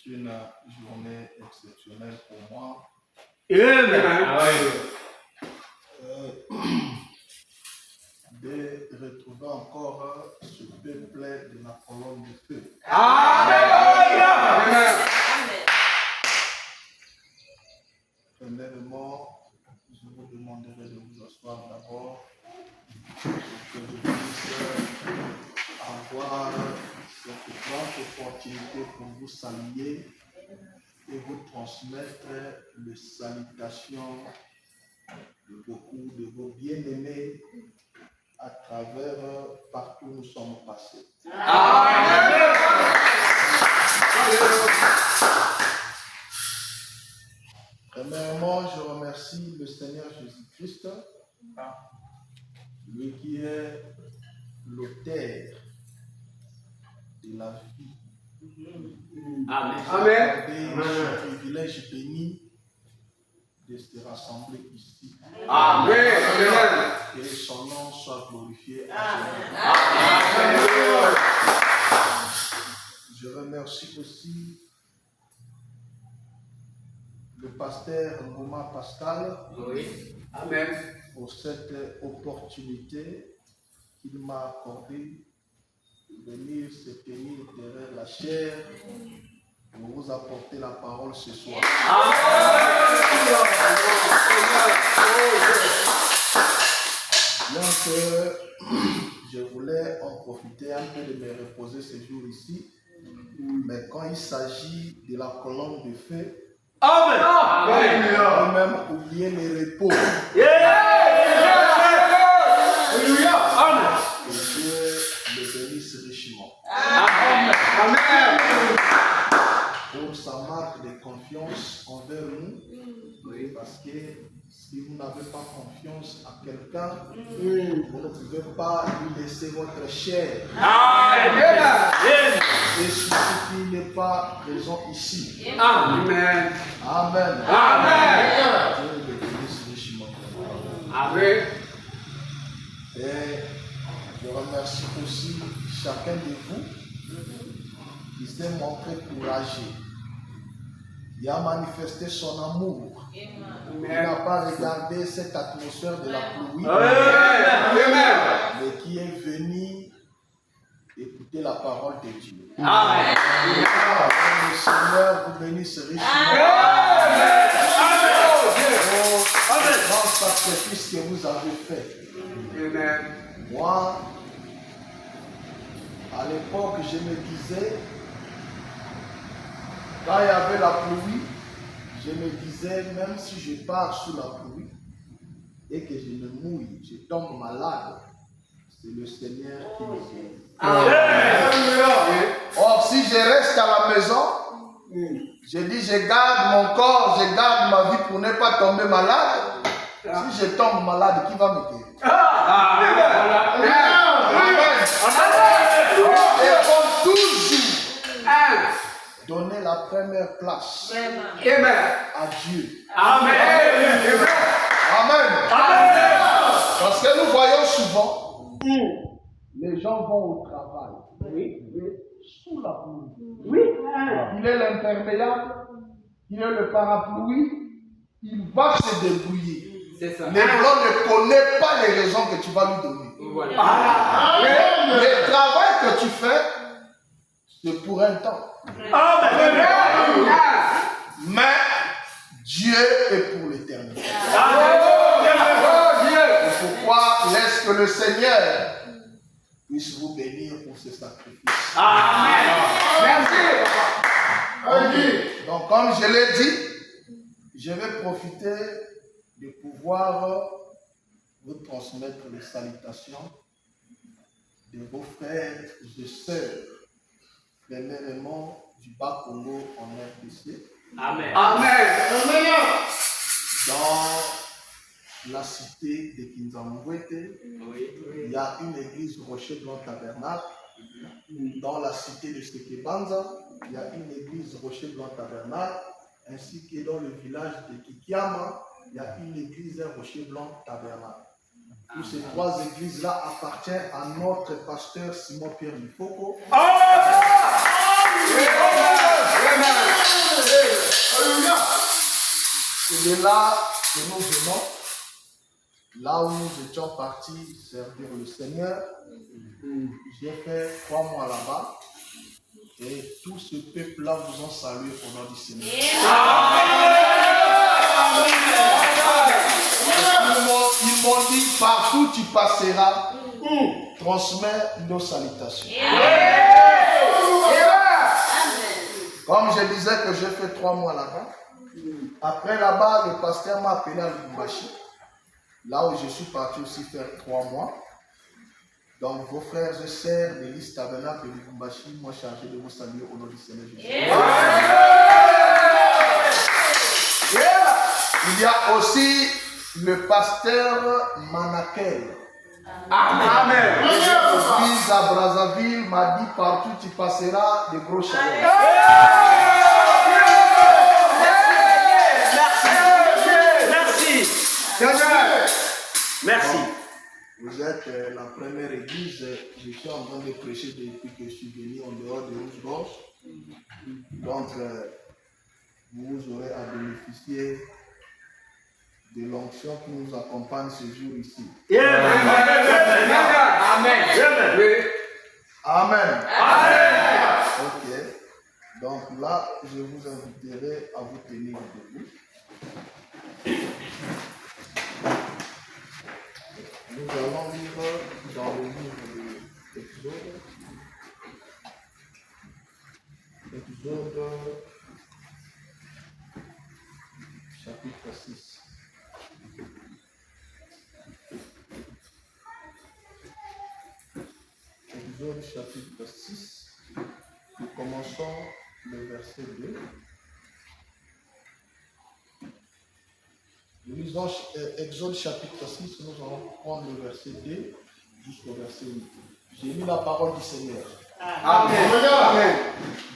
une journée exceptionnelle pour moi. De retrouver encore ce peuple de la colonne de feu. Amen. Premièrement, je vous demanderai de vous asseoir d'abord pour que je puisse avoir cette grande opportunité pour vous saluer et vous transmettre les salutations de beaucoup de vos bien-aimés à travers partout où nous sommes passés. Amen. Premièrement, je remercie le Seigneur Jésus-Christ, lui qui est l'auteur de la vie. Amen. Amen. Ce privilège béni de se rassembler ici. Amen. Que son nom soit glorifié. Amen. Je remercie aussi le pasteur Ngoma Pascal pour cette opportunité qu'il m'a accordée de venir se tenir derrière la chair pour vous apporter la parole ce soir. Donc, je voulais en profiter un peu de me reposer ce jour ici, mais quand il s'agit de la colonne de feu, Amen. on peut même oublier les repos. Que Dieu le bénisse richement. Amen. Pour sa marque de confiance envers nous, parce que si vous n'avez pas confiance à quelqu'un, vous ne pouvez pas lui laisser votre chair. Et ceci qui n'est pas présent ici. Amen. Amen. Amen. Dieu le bénisse richement. Amen. Et je remercie aussi chacun de vous qui s'est montré courageux. Il a manifesté son amour. Il n'a pas regardé cette atmosphère de la pluie, mais qui est venu écouter la parole de Dieu. Amen. Le Seigneur vous bénisse richement. Pour le grand sacrifice que vous avez fait. Moi, à l'époque, je me disais, quand il y avait la pluie, je me disais, même si je pars sous la pluie et que je me mouille, je tombe malade, c'est le Seigneur qui me sauve. Or, si je reste à la maison, je dis, je garde mon corps, je garde ma vie pour ne pas tomber malade. Si je tombe malade, qui va me guérir? Amen. Et comme toujours, donner la première place à Dieu. Amen. Amen. Parce que nous voyons souvent, les gens vont au travail sous la pluie. Il est l'imperméable, il est le parapluie, il va se débrouiller. Le blanc ne connaît pas les raisons que tu vas lui donner. Le travail que tu fais, c'est pour un temps. Mais Dieu est pour l'éternité. C'est pourquoi laisse que le Seigneur puisse vous bénir pour ce sacrifice. Amen. Merci. Donc, comme je l'ai dit, je vais profiter de pouvoir vous transmettre les salutations de vos frères et sœurs, premièrement du Bas-Congo en RDC. Amen. Dans la cité de Kinzamouete, il y a une église Rocher Blanc Tabernacle. Dans la cité de Sekebanza, il y a une église Rocher Blanc Tabernacle, ainsi que dans le village de Kikiama, il y a une église Rocher Blanc Tabernacle. Toutes ces trois églises-là appartiennent à notre pasteur Simon Pierre Lifoko. C'est de là que nous venons, là où nous étions partis servir le Seigneur. J'ai fait 3 mois là-bas et tout ce peuple-là vous ont salué au nom du Seigneur. Ils m'ont dit, partout tu passeras, transmets nos salutations. Comme je disais que j'ai fait 3 mois là-bas, après là-bas, le pasteur m'a appelé à Lubumbashi, là où je suis parti aussi faire 3 mois. Donc vos frères et sœurs de l'Église Tabernacle de Lubumbashi m'ont chargé de vous saluer au nom du Seigneur Jésus. Il y a aussi le pasteur Manakel. Amen. L'église à Brazzaville m'a dit, partout tu passeras de gros chaleurs. Merci. Vous êtes la première église, je suis en train de prêcher depuis que je suis venu en dehors de Rouge-Gorge. Donc, vous aurez à bénéficier de l'onction qui nous accompagne ce jour ici. Amen. Amen. Amen. Ok. Donc là, je vous inviterai à vous tenir debout. Nous allons lire dans le livre de Exode. Exode chapitre 6. Exode chapitre 6. Nous commençons le verset 2. Nous lisons Exode chapitre 6, nous allons prendre le verset 2 jusqu'au verset 8. J'ai mis la parole du Seigneur. Amen. Amen.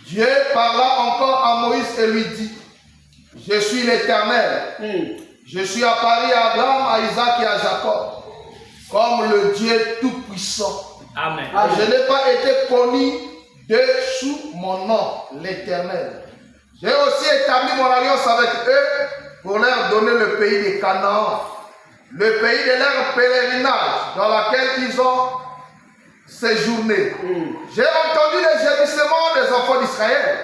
Dieu parla encore à Moïse et lui dit, je suis l'Éternel. Je suis apparu à Abraham, à Isaac et à Jacob, comme le Dieu Tout-Puissant. Amen. Je n'ai pas été connu sous mon nom, l'Éternel. J'ai aussi établi mon alliance avec eux pour leur donner le pays de Canaan, le pays de leur pèlerinage dans lequel ils ont séjourné. J'ai entendu les gémissements des enfants d'Israël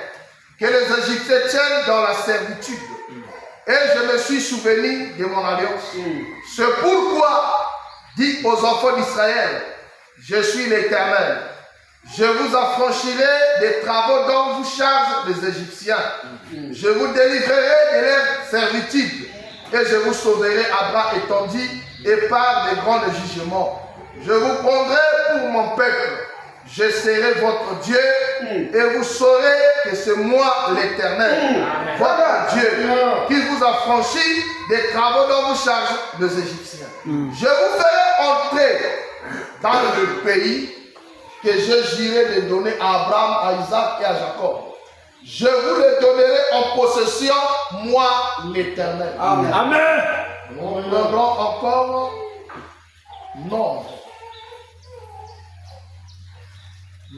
que les Égyptiens tiennent dans la servitude. Et je me suis souvenu de mon alliance. C'est pourquoi, dit aux enfants d'Israël, je suis l'Éternel. Je vous affranchirai des travaux dont vous chargent les Égyptiens. Je vous délivrerai de leur servitude et je vous sauverai à bras étendus et par de grands jugements. Je vous prendrai pour mon peuple. Je serai votre Dieu et vous saurez que c'est moi l'Éternel, votre Dieu, qui vous a franchi des travaux dont vous chargent les Égyptiens. Je vous ferai entrer dans le pays que je jurai de donner à Abraham, à Isaac et à Jacob. Je vous le donnerai en possession, moi l'Éternel. Amen. Amen. Nous verrons encore Nombre.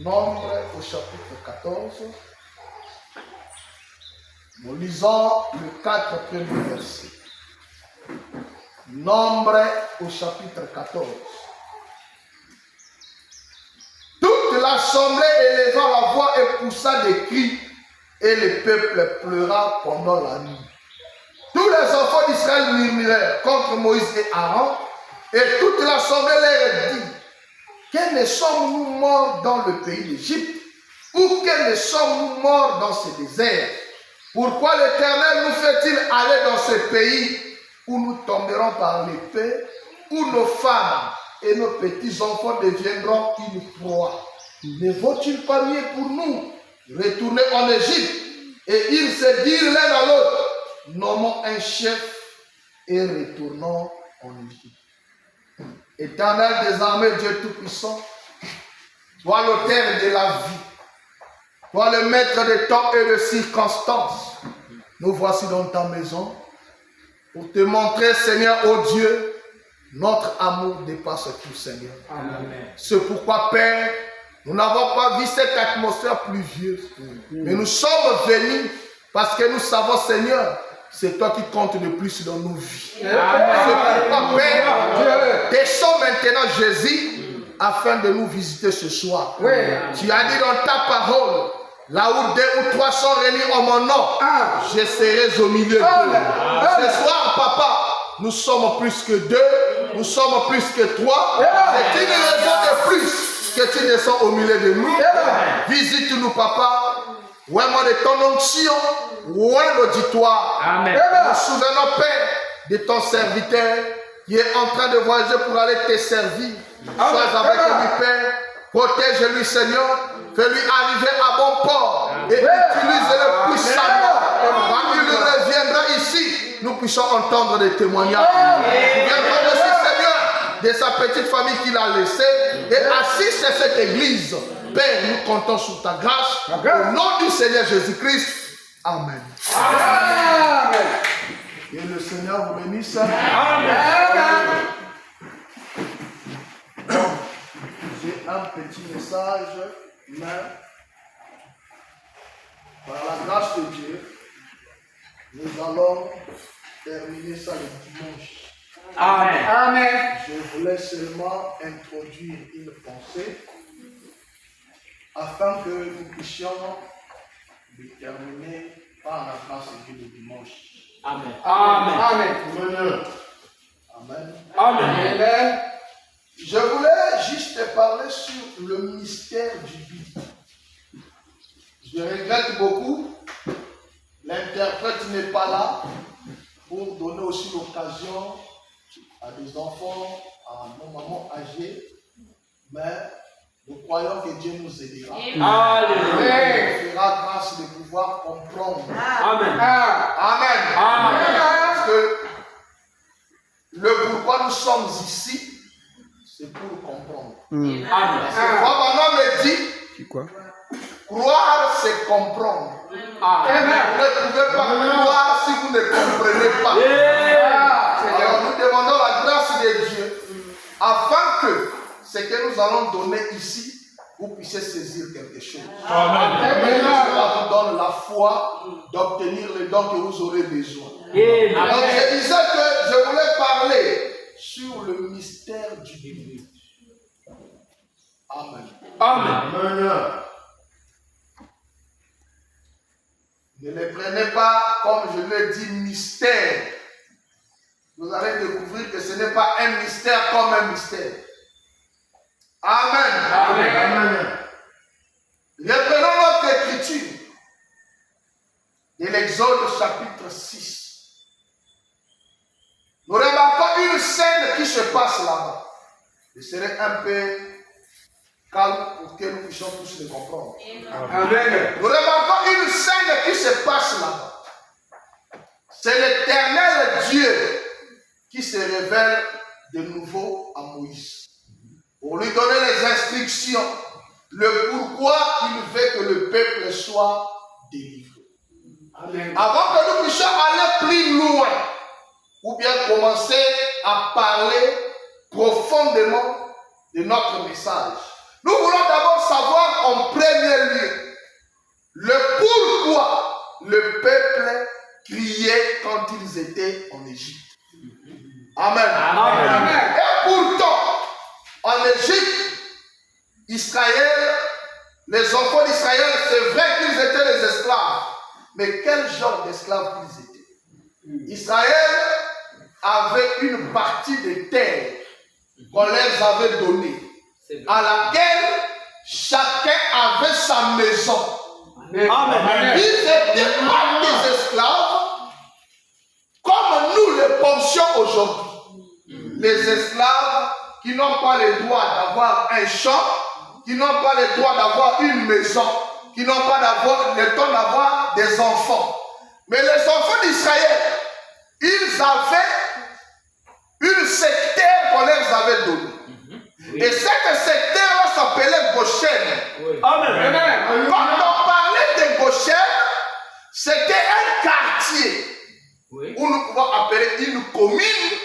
Nombre au chapitre 14. Nous lisons le 4 premiers versets. Nombre au chapitre 14. Toute l'assemblée éleva la voix et poussa des cris, et le peuple pleura pendant la nuit. Tous les enfants d'Israël murmurèrent contre Moïse et Aaron, et toute l'assemblée leur dit, que ne sommes-nous morts dans le pays d'Égypte, ou que ne sommes-nous morts dans ce désert? Pourquoi l'Éternel nous fait-il aller dans ce pays où nous tomberons par l'épée, où nos femmes et nos petits-enfants deviendront une proie? Ne vaut-il pas mieux pour nous retourner en Égypte? Et ils se dirent l'un à l'autre, nommons un chef et retournons en Égypte. Éternel des armées, Dieu Tout-Puissant, toi l'auteur de la vie, toi le maître des temps et de circonstances, nous voici dans ta maison pour te montrer, Seigneur, ô Dieu, notre amour dépasse tout, Seigneur. Amen. C'est pourquoi, Père, Nous n'avons pas vu cette atmosphère pluvieuse. Mais nous sommes venus parce que nous savons, Seigneur, c'est toi qui comptes le plus dans nos vies. C'est pourquoi, Père, descends maintenant, Jésus, afin de nous visiter ce soir. Tu as dit dans ta parole, là où 2 ou 3 sont réunis en mon nom, je serai au milieu d'eux. Ce soir, Papa, nous sommes plus que 2, nous sommes plus que 3. C'est une raison de plus que tu descends au milieu de nous. Visite-nous, Papa. Vraiment de ton onction, loin l'auditoire. Nous souvenons, Père, de ton serviteur qui est en train de voyager pour aller te servir. Sois avec lui, Père. Protège-lui, Seigneur. Fais-lui arriver à bon port. Et utilise-le puissamment. Quand il reviendra ici, nous puissions entendre des témoignages. Souviens-toi aussi, Seigneur, de sa petite famille qu'il a laissée. Et assiste à cette église. Père, nous comptons sur ta grâce. Au nom du Seigneur Jésus-Christ. Amen. Amen. Et le Seigneur vous bénisse. Amen. J'ai un petit message, mais par la grâce de Dieu, nous allons terminer ça le dimanche. Amen. Amen. Je voulais seulement introduire une pensée afin que nous puissions le terminer par la grâce de Dieu le dimanche. Amen. Amen. Amen. Amen. Amen. Amen. Je voulais juste te parler sur le mystère du but. Je regrette beaucoup, l'interprète n'est pas là pour donner aussi l'occasion à des enfants, à nos mamans âgées, mais nous croyons que Dieu nous aidera. Alléluia. Il fera grâce de pouvoir comprendre. Amen. Amen. Amen. Parce que le pourquoi nous sommes ici, c'est pour comprendre. Amen. Maman me dit, Quoi? croire, c'est comprendre. Amen. Vous ne pouvez pas croire si vous ne comprenez pas. Alors nous demandons la grâce de Dieu afin que ce que nous allons donner ici, vous puissiez saisir quelque chose. Amen. Cela vous donne la foi d'obtenir les dons que vous aurez besoin. Donc je disais que je voulais parler sur le mystère du but. Amen. Amen. Ne les prenez pas, comme je l'ai dit, mystère. Vous allez découvrir que ce n'est pas un mystère comme un mystère. Amen. Amen. Reprenons notre écriture de l'Exode chapitre 6. Nous remarquons une scène qui se passe là-bas. Je serai un peu calme pour que nous puissions tous le comprendre. Amen. Nous remarquons une scène qui se passe là-bas. C'est l'Éternel Dieu qui se révèle de nouveau à Moïse pour lui donner les instructions, le pourquoi il veut que le peuple soit délivré. Amen. Avant que nous puissions aller plus loin ou bien commencer à parler profondément de notre message, nous voulons d'abord savoir en premier lieu le pourquoi le peuple criait quand ils étaient en Égypte. Amen. Amen. Et pourtant, en Égypte, Israël, les enfants d'Israël, c'est vrai qu'ils étaient des esclaves. Mais quel genre d'esclaves ils étaient? Israël avait une partie des terres qu'on leur avait donnée, à laquelle chacun avait sa maison. Amen. Ils n'étaient pas des esclaves comme nous le pensions aujourd'hui. Les esclaves qui n'ont pas le droit d'avoir un champ, qui n'ont pas le droit d'avoir une maison, qui n'ont pas le temps d'avoir des enfants. Mais les enfants d'Israël, ils avaient une secteur qu'on leur avait donnée. Et cette secteur-là s'appelait Goshen. Amen. Quand on parlait de Goshen, c'était un quartier où nous pouvons appeler une commune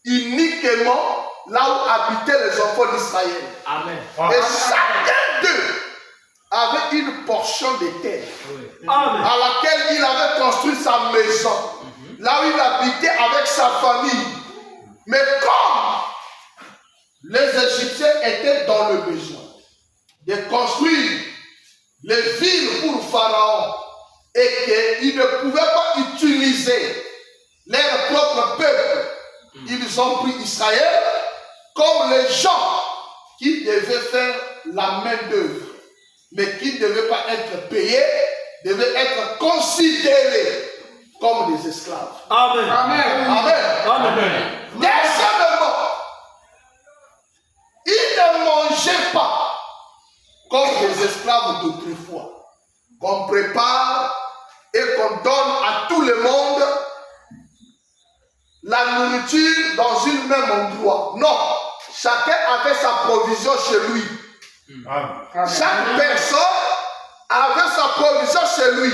uniquement là où habitaient les enfants d'Israël. Amen. Et chacun d'eux avait une portion de terre à laquelle il avait construit sa maison, là où il habitait avec sa famille. Mais comme les Égyptiens étaient dans le besoin de construire les villes pour Pharaon et qu'ils ne pouvaient pas utiliser leur propre peuple, ils ont pris Israël comme les gens qui devaient faire la main d'œuvre, mais qui ne devaient pas être payés, devaient être considérés comme des esclaves. Amen. Amen. Amen. Deuxièmement, ils ne mangeaient pas comme des esclaves d'autrefois, qu'on prépare et qu'on donne à tout le monde la nourriture dans un même endroit. Non, chacun avait sa provision chez lui. Chaque personne avait sa provision chez lui.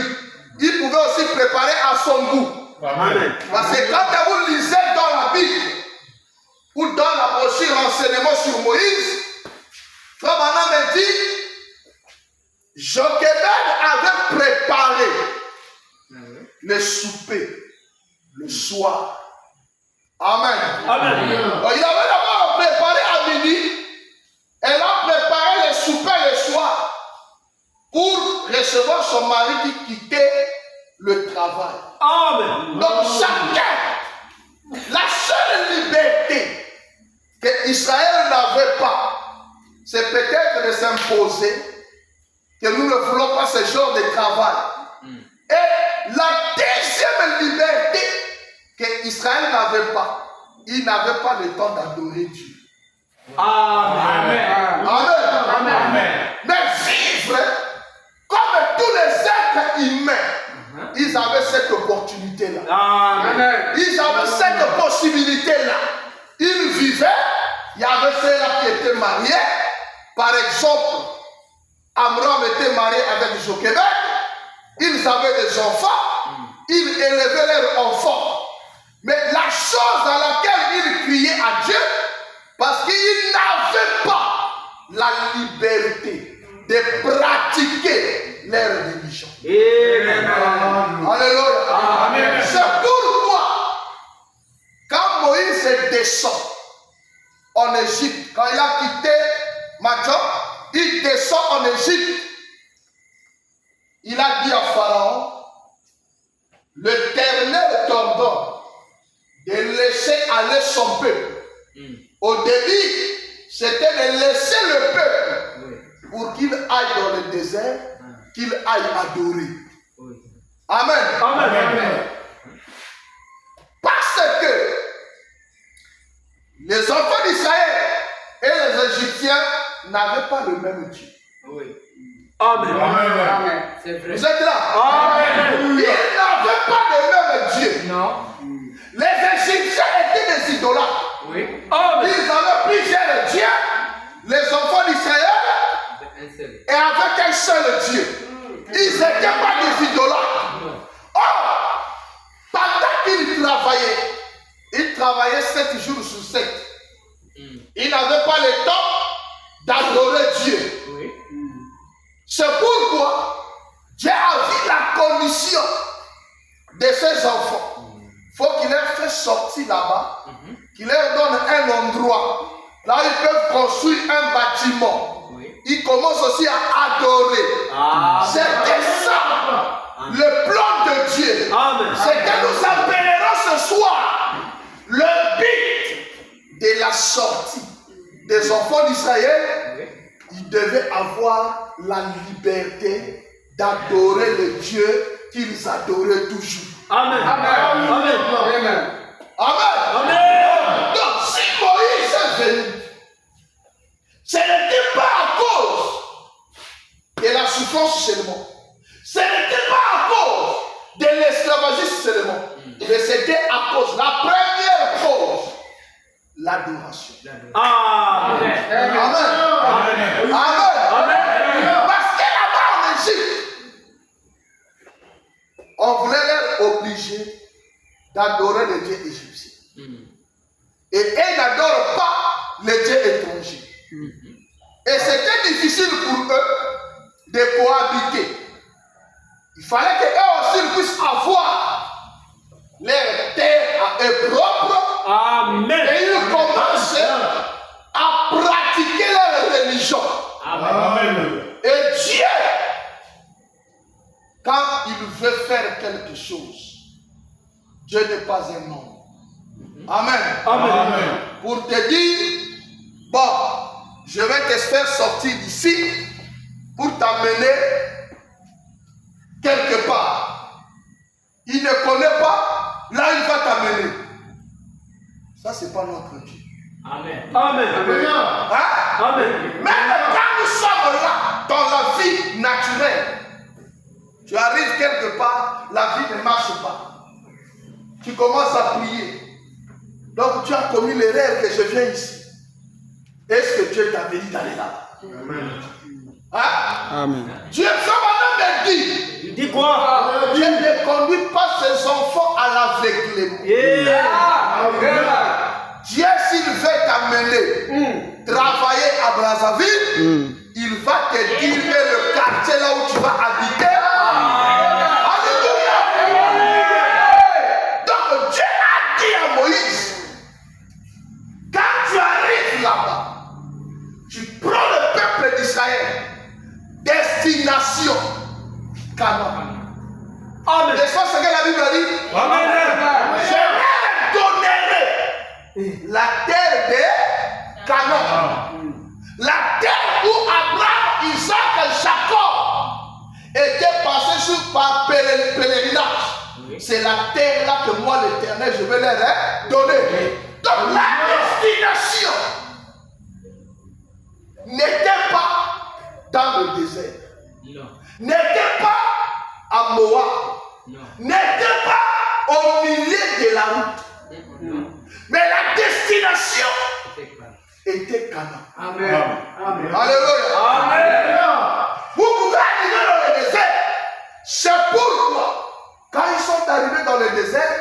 Il pouvait aussi préparer à son goût. Amen. Parce que quand vous lisez dans la Bible ou dans la brochure renseignement sur Moïse, Frère Branham me dit, Jochebed avait préparé le souper le soir. Amen. Amen. Il avait d'abord préparé à midi. Elle a préparé le souper le soir pour recevoir son mari qui quittait le travail. Amen. Donc chacun, la seule liberté que Israël n'avait pas, c'est peut-être de s'imposer que nous ne voulons pas ce genre de travail. Et la deuxième liberté que Israël n'avait pas, il n'avait pas le temps d'adorer Dieu. Amen. Amen. Amen. Mais vivre comme tous les êtres humains, ils avaient cette opportunité-là. Amen. Ils avaient cette possibilité-là. Ils vivaient, il y avait ceux-là qui étaient mariés. Par exemple, Amram était marié avec Jochebed. Ils avaient des enfants. Ils élevaient leurs enfants. Mais la chose à laquelle ils criaient à Dieu, parce qu'ils n'avaient pas la liberté de pratiquer leur religion. Alléluia. Amen. C'est pourquoi, quand Moïse descend en Égypte, quand il a quitté Madian, il descend en Égypte. Il a dit à Pharaon, l'Éternel t'ordonne de laisser aller son peuple. Au début, c'était de laisser le peuple pour qu'il aille dans le désert, qu'il aille adorer. Amen. Amen. Parce que les enfants d'Israël et les Égyptiens n'avaient pas le même Dieu. Amen. C'est vrai. Vous êtes là? Amen. Ils n'avaient pas le même Dieu. Non. Les Égyptiens étaient des idolâtres. Oui. Amen. Ils avaient plusieurs dieux. Les enfants d'Israël Un seul. et avec un seul Dieu. Ils n'étaient pas des idolâtres. Or, pendant qu'ils travaillaient 7 jours sur 7. Ils n'avaient pas le temps d'adorer Dieu. Oui. C'est pourquoi Dieu a vu la condition de ses enfants. Il faut qu'il leur fasse sortir là-bas, qu'il leur donne un endroit. Là, ils peuvent construire un bâtiment. Oui. Ils commencent aussi à adorer. C'était ça, le plan de Dieu. Amen. C'est que nous appellerons ce soir le but de la sortie des enfants d'Israël. Oui. Ils devaient avoir la liberté d'adorer le Dieu qu'ils adoraient toujours. Amen. Amen. Amen. Donc, si Moïse est venu, ce n'était pas à cause de la souffrance seulement. Ce n'était pas à cause de l'esclavagisme seulement. Mais c'était à cause, la première cause, l'adoration. Amen. Amen. Amen. Parce que là-bas en Égypte, on voulait les obliger d'adorer le Dieu égyptien. Et ils n'adorent pas les dieux étrangers. Et c'était difficile pour eux de cohabiter. Il fallait qu'eux aussi puissent avoir leur terre à eux propres. Amen. Et ils commencent à pratiquer leur religion. Amen. Et Dieu, quand il veut faire quelque chose, Dieu n'est pas un homme. Amen. Amen. Pour te dire, bon, je vais te faire sortir d'ici pour t'amener quelque part. Il ne connaît pas, là il va t'amener. Ça, c'est pas notre Dieu. Amen. Amen. Hein? Amen. Même quand nous sommes là, dans la vie naturelle, tu arrives quelque part, la vie ne marche pas. Tu commences à prier. Donc tu as commis l'erreur que je viens ici. Est-ce que Dieu t'a dit d'aller là? Amen. Hein? Amen. Dieu me dit. Il dit quoi? Dieu ne conduit pas ses enfants à l'aveuglement. Dieu, s'il veut t'amener travailler à Brazzaville, il va te dire que le quartier là où tu vas habiter. Alléluia. Donc Dieu a dit à Moïse, quand tu arrives là-bas, tu prends le peuple d'Israël, destination Canaan. Amen. C'est ça ce que la Bible dit. Amen. Je donnerai la terre de Canaan. La terre où Abraham, Isaac et Jacob étaient passés par pèlerinage. C'est la terre là que moi, l'Éternel, je vais leur donner. Donc la destination n'était pas dans le désert. N'était pas à Moab. N'était pas au milieu de la route. Mais la destination était Canaan. Amen. Alléluia. Amen. Vous pouvez arriver dans le désert. C'est pourquoi, quand ils sont arrivés dans le désert,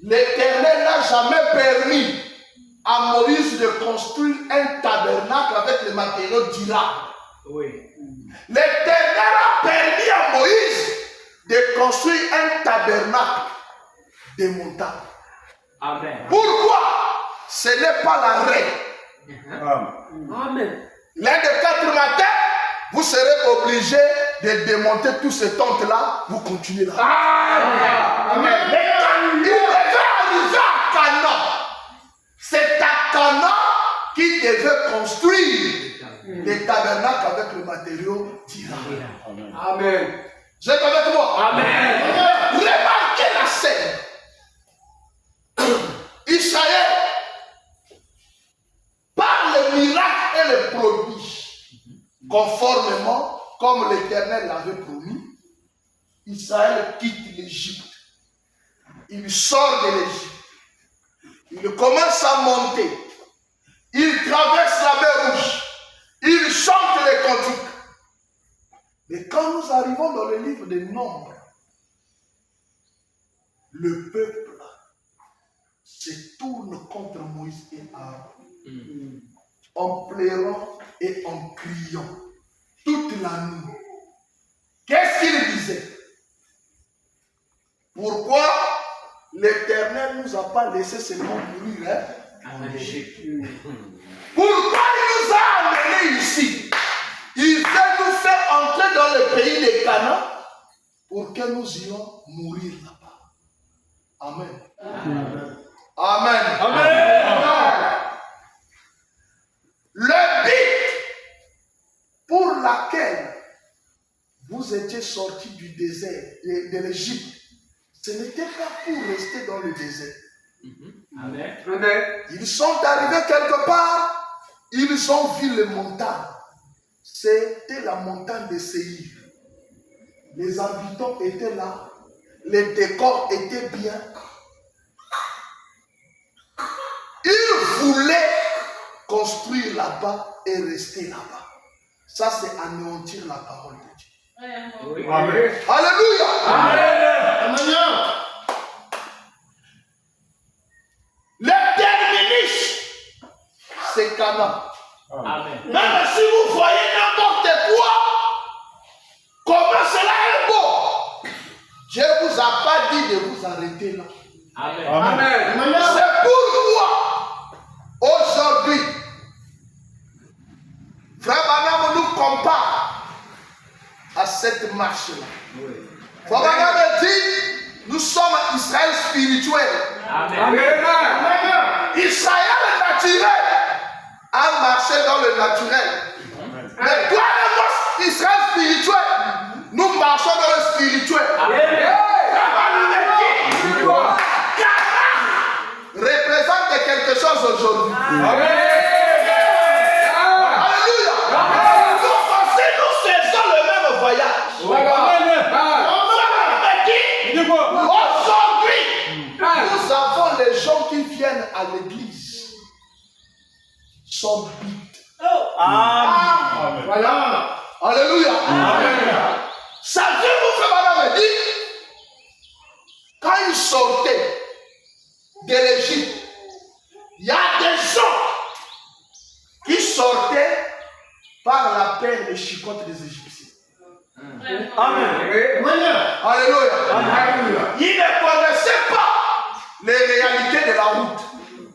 l'Éternel n'a jamais permis à Moïse de construire un tabernacle avec les matériaux durables. Oui. L'Éternel a permis à Moïse de construire un tabernacle démontable. Amen. Pourquoi? Ce n'est pas la règle. Amen. L'un des 4 matins, vous serez obligé de démonter tous ces tentes-là, vous continuez là. Amen. Mais quand il devait arriver à Canaan, c'est à Canaan qu'il devait construire les tabernacles avec le matériau durable. Amen. Vous êtes avec moi? Amen. Remarquez la scène. Israël, par les miracles et les prodiges, conformément comme l'Éternel l'avait promis, Israël quitte l'Égypte. Il sort de l'Égypte. Il commence à monter. Il traverse la mer Rouge. Il chante les cantiques. Mais quand nous arrivons dans le livre des Nombres, le peuple se tourne contre Moïse et Aaron en pleurant et en criant toute la nuit. Qu'est-ce qu'il disait? Pourquoi l'Éternel ne nous a pas laissé seulement mourir en Égypte? Pourquoi il nous a amenés ici? Il veut nous faire entrer dans le pays de Canaan pour que nous ayons mourir là-bas. Amen. Amen. Amen. Amen. Le but pour laquelle vous étiez sortis du désert, de l'Égypte, ce n'était pas pour rester dans le désert. Amen. Ils sont arrivés quelque part, ils ont vu les montagnes. C'était la montagne de Séir. Les habitants étaient là, les décors étaient bien. Ils voulaient construire là-bas et rester là-bas. Ça, c'est anéantir la parole de Dieu. Oui. Amen. Alléluia. Amen. Le terminus, c'est Cana. Amen. Même si vous voyez n'importe quoi, comment cela est beau, Dieu ne vous a pas dit de vous arrêter là. Amen. Amen. C'est pourquoi aujourd'hui, Frère Branham nous compare à cette marche-là. Frère Branham dit, nous sommes Israël spirituel. Amen. Israël naturel a marché dans le naturel. Mais toi et moi, Israël spirituel, nous marchons dans le spirituel. Représente quelque chose aujourd'hui. Alléluia. Nous aussi, nous faisons le même voyage. Aujourd'hui, nous avons les gens qui viennent à l'église. Sont bites. Voilà. Alléluia. Ça veut vous faire madame dit, quand ils sortaient de l'Égypte, il y a des gens qui sortaient par la paix des chicottes des Égyptiens. Amen. Alléluia. Ils ne connaissaient pas les réalités de la route.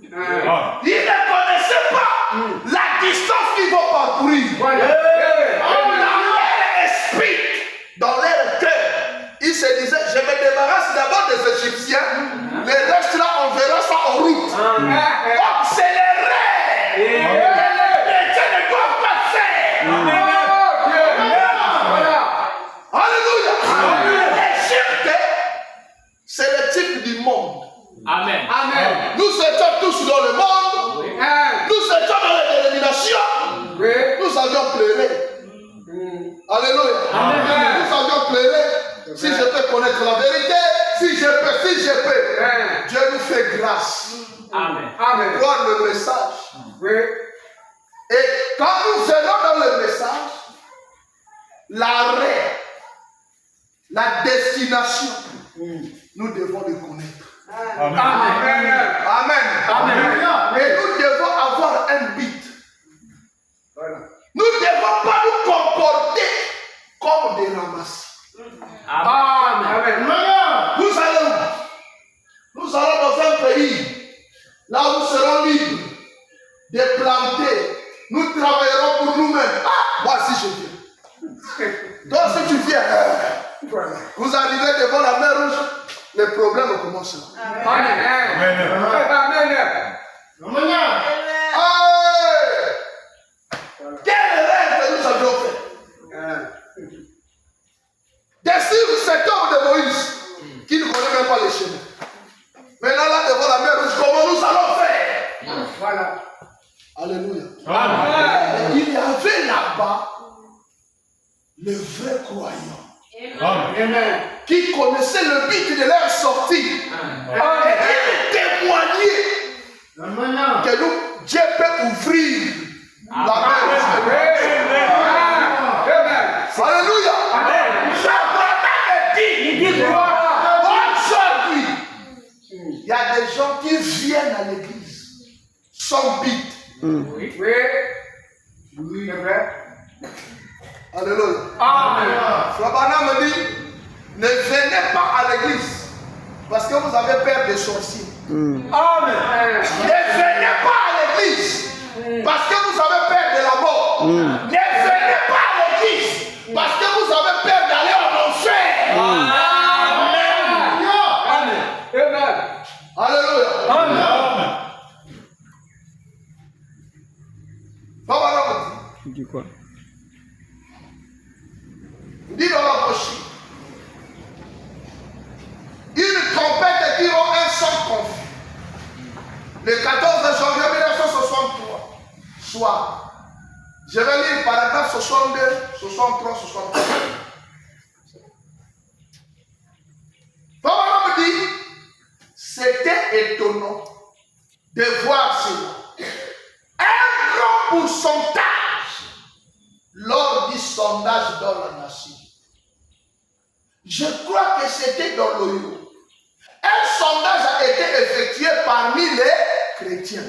Ils ne connaissaient pas la distance qu'ils vont parcourir. Dans leur esprit, dans leur cœur, ils se disaient, je me débarrasse d'abord des Égyptiens, le reste là, on verra ça en route. Or, c'est les rêves que les chrétiens ne doivent pas faire. Alléluia. L'Égypte, c'est le type du monde. Amen. Nous étions tous dans le monde. Nous étions dans les dénominations. Nous avions pleuré. Alléluia. Nous avions pleuré. Si je peux connaître la vérité, si je peux. Dieu nous fait grâce. Amen. Voir le message. Et quand nous venons dans le message, l'arrêt, la destination, nous devons le connaître. Amen. Et nous devons avoir un but. Nous ne devons pas nous comporter comme des ramasses. Nous allons dans un pays là où nous serons libres de planter. Nous travaillerons pour nous-mêmes. Moi si je viens. Donc si tu viens, vous arrivez devant la mer rouge, les problèmes commencent là. Quel rêve que nous avions fait de suivre cet homme de Moïse qui ne connaît même pas les chemins. Maintenant là devant la mer rouge, comment nous allons faire? Alléluia. Il y avait là-bas le vrai croyant qui connaissait le but de leur sortie. Et il témoignait que nous, Dieu peut ouvrir la mer. Alléluia. Aujourd'hui, il y a des gens qui viennent à l'église sans but. Alléluia. Frère Branham me dit, ne venez pas à l'église parce que vous avez peur des sorciers. Ne venez pas à l'église parce que vous avez peur de la mort. Ne venez pas à l'église parce que vous avez peur d'aller en enfer. Alléluia. Frère Branham me dit quoi? Dit dans la brochure, une trompette qui rend un son confus. Le 14 janvier 1963, soir. Je vais lire paragraphe 62, 63, 64. Papa me dit, c'était étonnant de voir cela. Un grand pourcentage lors du sondage dans la nation. Je crois que c'était dans l'Oyo. Un sondage a été effectué parmi les chrétiens.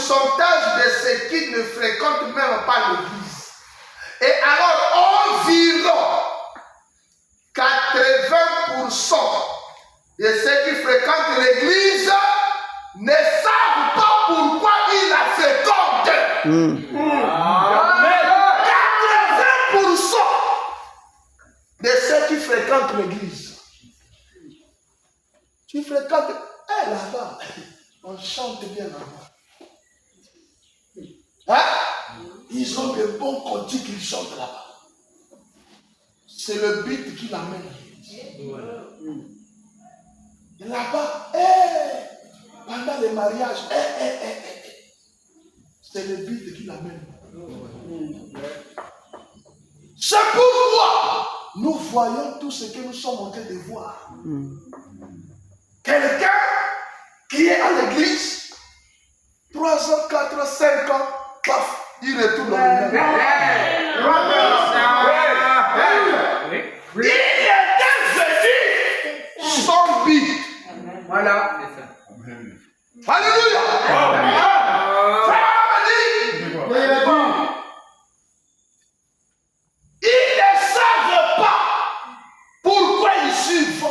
pourcentage de ceux qui ne fréquentent même pas l'église. Et alors, environ 80% de ceux qui fréquentent l'église ne savent pas pourquoi ils la fréquentent. 80% de ceux qui fréquentent l'église. Tu fréquentes, là-bas, on chante bien là-bas. Hein? Ils ont de bons cantiques qu'ils chantent là-bas. C'est le but qui l'amène. Et là-bas, pendant les mariages, c'est le but qui l'amène. C'est pourquoi nous voyons tout ce que nous sommes en train de voir. Quelqu'un qui est à l'église, 3 ans, 4 ans, 5 ans, paf, il retourne dans le même. Il était venu sans but. Voilà, c'est ça. Alléluia. Ils ne savent pas pourquoi ils suivent.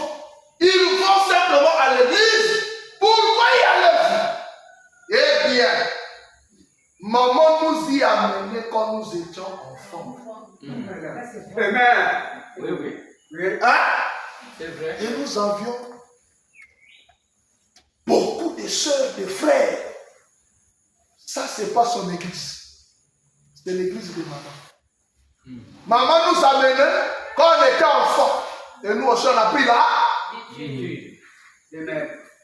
Ils vont simplement à l'église. Pourquoi y aller? Eh bien, maman nous y a menés quand nous étions enfants. Amen. Oui. Hein? C'est vrai. Et nous avions beaucoup de soeurs, de frères. Ça, c'est pas son église. C'est l'église de maman. Maman nous a menés quand on était enfants. Et nous aussi, on a pris là.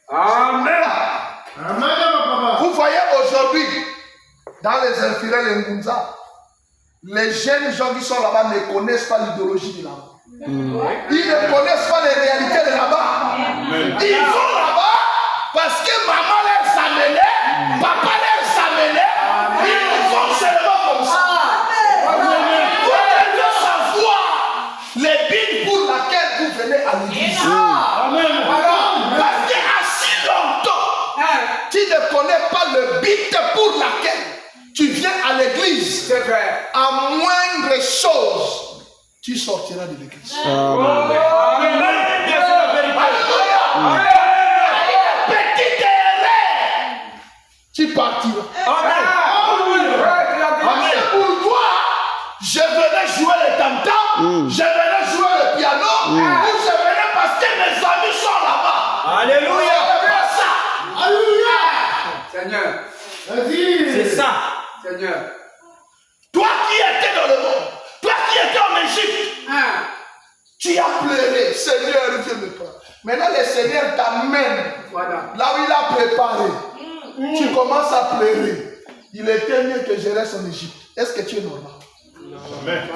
Amen. Amen. Vous voyez aujourd'hui, dans les infirmiers, les Ngunza, les jeunes gens qui sont là-bas ne connaissent pas l'idéologie de là-bas. Ils ne connaissent pas les réalités de là-bas. Ils vont là-bas parce que maman les amenait, papa les amenait. Ils vont seulement comme ça. Vous devez savoir les billes pour laquelle vous venez à l'église. Parce qu'à si longtemps, tu ne connais pas le but pour laquelle tu viens à l'église. C'est vrai. À moindre chose, tu sortiras de l'église. Petite erreur, tu partiras. C'est pourquoi je venais jouer le tam-tam, je venais jouer le piano, ou je venais parce que mes amis sont là-bas. Alléluia. C'est ça. Alléluia. Seigneur. C'est ça. Seigneur. Toi qui étais dans le monde, toi qui étais en Égypte, tu as pleuré, Seigneur, Dieu me prend. Maintenant, le Seigneur t'amène là où il a préparé. Tu commences à pleurer. Il était mieux que je reste en Égypte. Est-ce que tu es normal? Amen.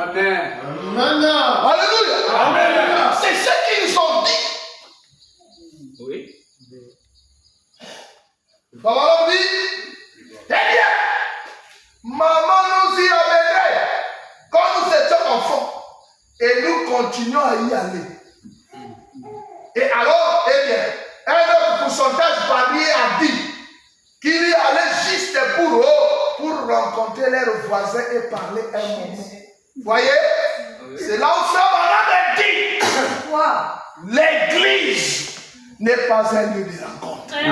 Amen. Alléluia. Amen. C'est ce qu'ils ont dit. Oui. Maman dit, eh bien, maman nous y a menés quand nous étions enfants. Et nous continuons à y aller. Et alors, eh bien, un autre pourcentage parmi a dit qu'il y allait juste pour eux, pour rencontrer leurs voisins et parler un moment. Voyez? C'est là où Frère Branham dit l'église n'est pas un lieu de rencontre. Amen.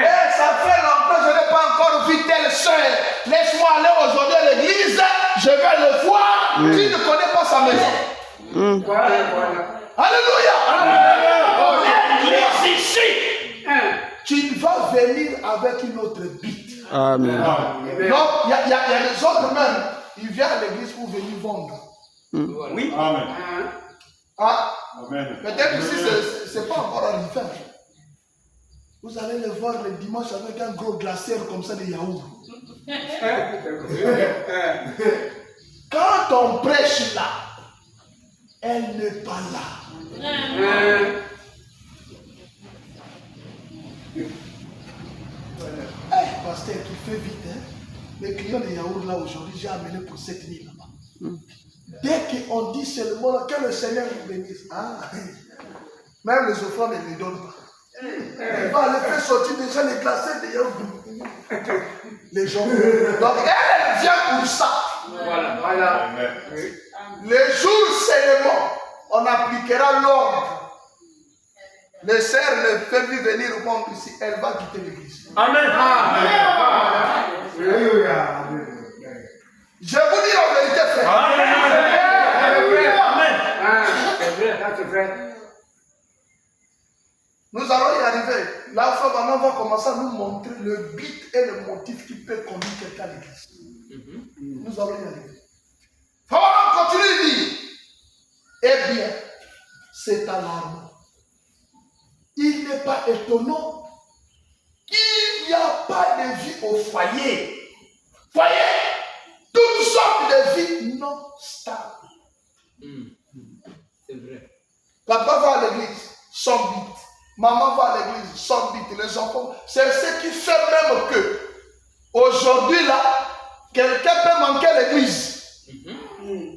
Et ça fait longtemps que je n'ai pas encore vu telle soeur. Laisse-moi aller aujourd'hui à l'église, je vais le voir. Tu ne connais pas sa maison. Alléluia. L'église ici, tu vas venir avec une autre bite. Amen. Donc, il y a des autres même, ils viennent à l'église pour venir vendre. Oui. Amen. Ah, Amen. peut-être ici, ce n'est pas encore arrivé. Vous allez le voir le dimanche avec un gros glacière comme ça de yaourt. Quand on prêche là, elle n'est pas là. Pasteur, tu fais vite, hein? Les clients de yaourt là aujourd'hui, j'ai amené pour 7 000 là-bas. Dès qu'on dit seulement que le Seigneur nous bénisse, même les offrandes ne les donnent pas. Il va aller faire sortir déjà les glacés d'ailleurs. Les gens. Donc elle vient pour ça. Voilà. Les jours seulement, on appliquera l'ordre. Les sœurs ne peuvent plus venir au monde ici. Elle va quitter l'église. Amen. Je vous dis la vérité, frère. Amen. C'est vrai. Nous allons y arriver. La fois maintenant, on va commencer à nous montrer le but et le motif qui peut conduire quelqu'un à l'église. Nous allons y arriver. On continue de dire. Eh bien, c'est alarmant. Il n'est pas étonnant qu'il n'y a pas de vie au foyer. Foyer, toutes sortes de vies non stables. C'est vrai. Papa va à l'église, sans but. Maman va à l'église, sans but. Les enfants, c'est ce qui fait même que aujourd'hui là, quelqu'un peut manquer à l'église.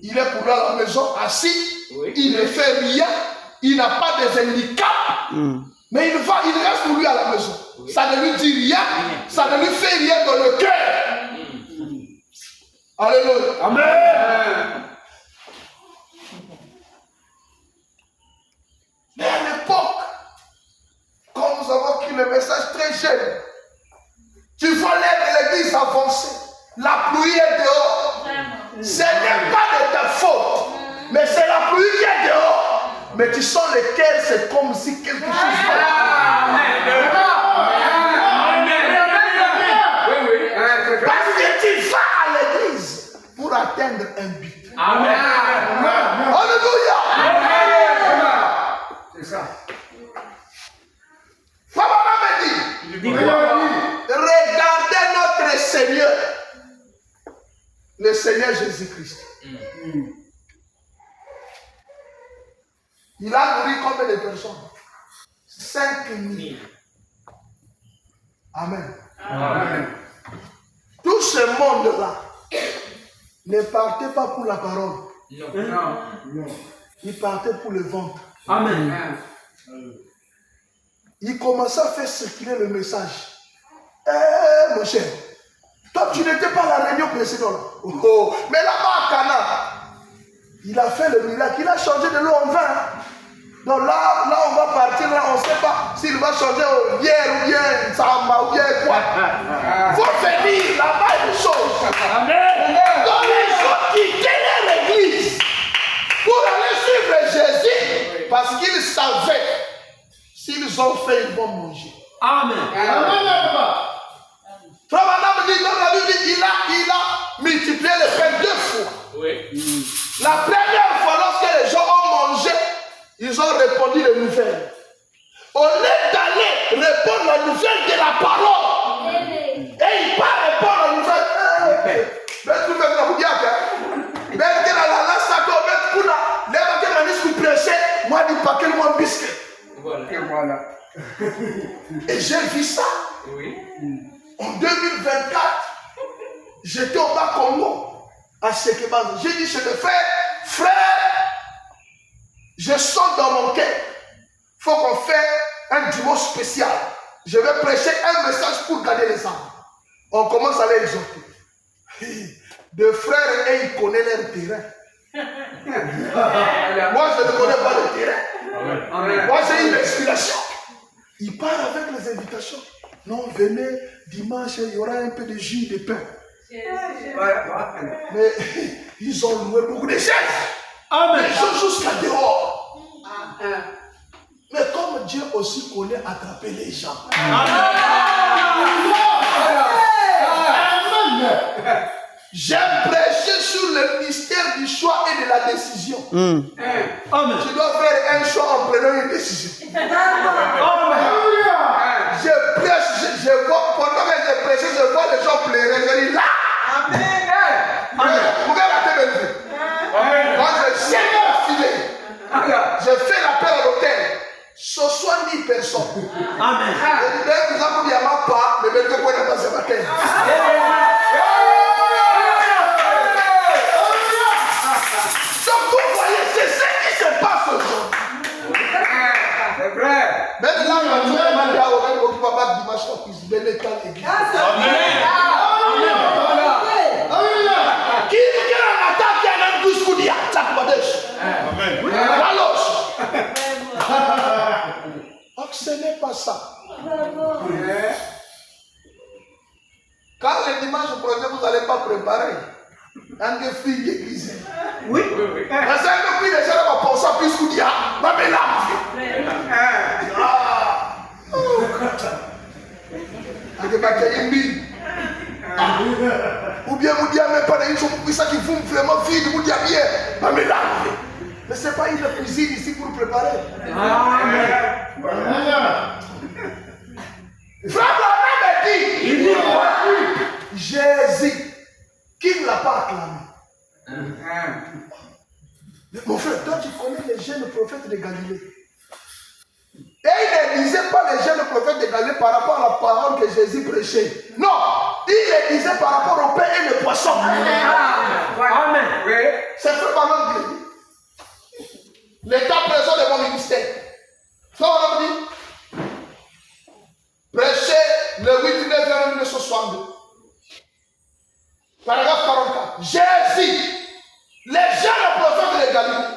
Il est pour lui à la maison, assis, il ne fait rien, il n'a pas de handicap, mais il reste pour lui à la maison. Ça ne lui dit rien, ça ne lui fait rien dans le cœur. Alléluia. Amen. Mais à l'époque, quand nous avons pris le message très jeune, tu vois l'air de l'église avancer, la pluie est dehors. Ce n'est pas de ta faute, mais c'est la pluie qui est dehors. Mais tu sens le cœur, c'est comme si quelque chose parce que tu vas à l'église pour atteindre un but. Amen. Alléluia. C'est ça. Papa m'a dit, regardez notre Seigneur, le Seigneur Jésus-Christ. Il a nourri combien de personnes? 5 000. Amen. Tout ce monde-là ne partait pas pour la parole. Non. Il partait pour le ventre. Amen. Il commençait à faire circuler le message. Mon cher, toi tu n'étais pas à la réunion précédente. Oh, mais là-bas à Cana, il a fait le miracle. Il a changé de l'eau en vin. Donc là on va partir, là on ne sait pas s'il va changer au bière ou bien samba ou bien quoi. Il faut venir là-bas une chose. Amen. Donc ils ont quitté l'église pour aller suivre Jésus parce qu'ils savaient s'ils ont fait, ils vont manger. Amen. Frère Madame dit, dans la Bible, il a multiplié le pain 2 fois. Oui. La première fois, lorsque les gens ont mangé, ils ont répondu les nouvelles. Au lieu d'aller répondre la nouvelle de la parole, et il part répondre la nouvelle. Mais tu veux vous dire que même que la saco, même pour la prêcher, moi, je dis pas quel moi biscuit. Voilà. Et j'ai vu ça. Oui. En 2024, j'étais au Bas-Congo, à Sekebaz. J'ai dit, je le fais, frère, je sens dans mon cœur, il faut qu'on fasse un dimanche spécial. Je vais prêcher un message pour garder les âmes. On commence à les exhorter. De frères, et ils connaissent leur terrain. Moi, je ne connais pas le terrain. Moi, j'ai une inspiration. Il part avec les invitations. Non, venez, dimanche, il y aura un peu de jus de pain. Mais ils ont loué beaucoup de chaises. Amen. Les gens jusqu'à dehors. Mais comme Dieu aussi connaît attraper les gens. J'ai prêché sur le mystère du choix et de la décision. Amen. Tu dois faire un choix en prenant une décision. Je prêche, je vois, pendant que je prêche, je vois les gens pleurer. Je dis là. Vous pouvez rater le vie. Quand je sais la filer, je fais l'appel à l'hôtel. 70 personnes. Amen. Je dis, vous avez dit à ma part, mais même que vous n'avez pas ce matin. Donc vous voyez, c'est ce qui se passe aujourd'hui. C'est vrai. Même là, papa dimanche au cuisse. Bénétal église. Amen. Qui a attaqué à un douce coup d'y attaque Badesh. Amen. Donc ce n'est pas ça. Quand le dimanche prochain, vous n'allez pas préparer un défi d'église. Oui. Parce que depuis déjà, on va penser à plus qu'il y a. Va me laver. Ou bien vous dites, mais pas une chose qui vous vraiment vide, vous dites bien, va me laver. Mais ce n'est pas une cuisine ici pour préparer. Frère Branham a dit, il dit quoi? Jésus, qui ne l'a pas acclamé. Mais mon frère, toi tu connais les jeunes prophètes de Galilée. Et il ne disait pas les jeunes prophètes de Galilée par rapport à la parole que Jésus prêchait. Non, il le disait par rapport au pain et le poisson. Amen. C'est fait par l'homme qui dit. L'état présent de mon ministère. Ça on a dit. Prêcher le 8 novembre 1962. Paragraphe 44. Jésus, les jeunes prophètes de Galilée,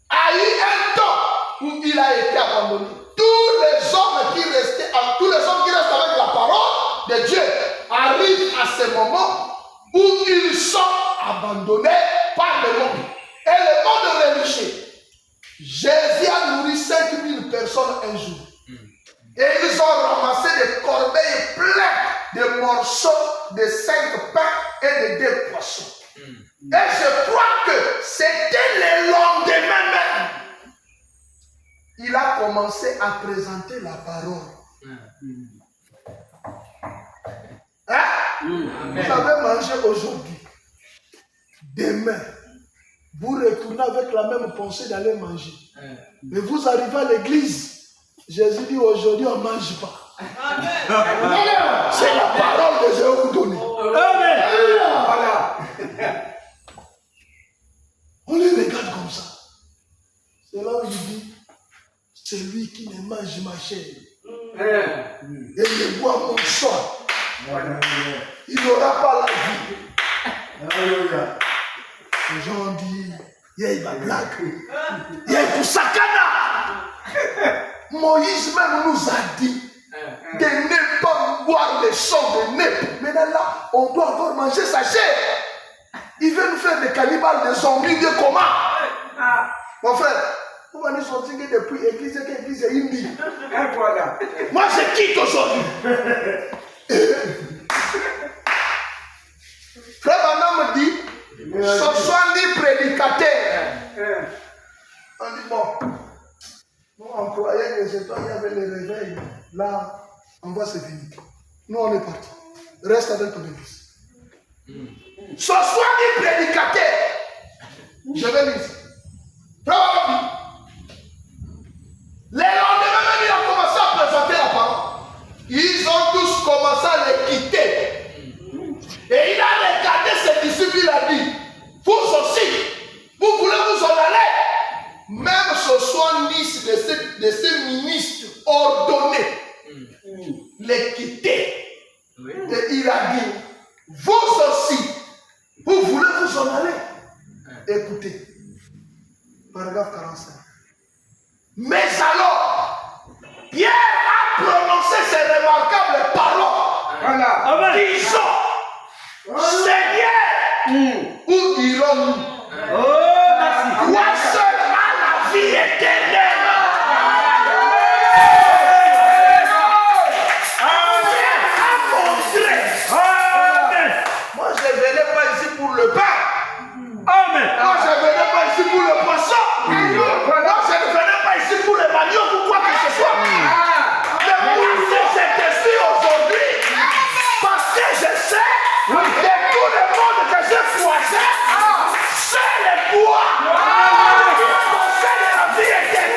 a eu un temps où il a été abandonné. Tous les hommes qui restent avec la parole de Dieu arrivent à ce moment où ils sont abandonnés par le monde. Et le monde religieux. Jésus a nourri 5000 personnes un jour. Et ils ont ramassé des corbeilles pleines de morceaux de 5 pains et de 2 poissons. Et je crois que c'était le lendemain même. Il a commencé à présenter la parole. Hein? Vous avez mangé aujourd'hui. Demain, vous retournez avec la même pensée d'aller manger. Mais vous arrivez à l'église. Jésus dit aujourd'hui on ne mange pas. C'est la parole que je vais vous donner. Amen. Voilà. On les regarde comme ça. C'est là où il dit, c'est lui qui ne mange ma chair et ne boit mon sang. Il n'aura pas la vie. Les gens disent, il y a une blague. Il y a une sakana. Moïse même nous a dit de ne pas boire le sang de nez. Maintenant là, on doit encore manger sa chair. Il veut nous faire des cannibales, des zombies, des comas. Mon frère, vous allez sortir depuis l'église et l'église est indi. Voilà. Moi je quitte aujourd'hui. Frère Branham me dit, ce soit ni prédicateur. On dit bon. Nous, on croyait que c'est toi qui avait le réveil. Là, on va se finir. Nous, on est parti. Reste avec ton église. Ce soit des prédicateurs. Je vais lire. Les lendemains, même, il a commencé à présenter la parole. Ils ont tous commencé à les quitter. Et il a regardé ses disciples, il a dit, vous aussi, vous voulez vous en aller? Même ce soir, Nice de ces ministres ordonnés, les quitter. Et il a dit, vous aussi, vous voulez vous en aller? Écoutez, paragraphe 45. Mais alors, Pierre a prononcé ces remarquables paroles. Voilà. Amen. Disons, Seigneur, où irons-nous? Oh, merci. Toi seul as la vie éternelle. Amen. Moi, je ne venais pas ici pour le pain. Amen. Moi, je ne venais pas ici pour le poisson. Moi, je ne venais pas ici pour le manioc ou quoi que ce soit. Mais moi, si j'étais ici aujourd'hui, parce que je sais que tout le monde que j'ai croisé, c'est le bois qui possède la vie éternelle.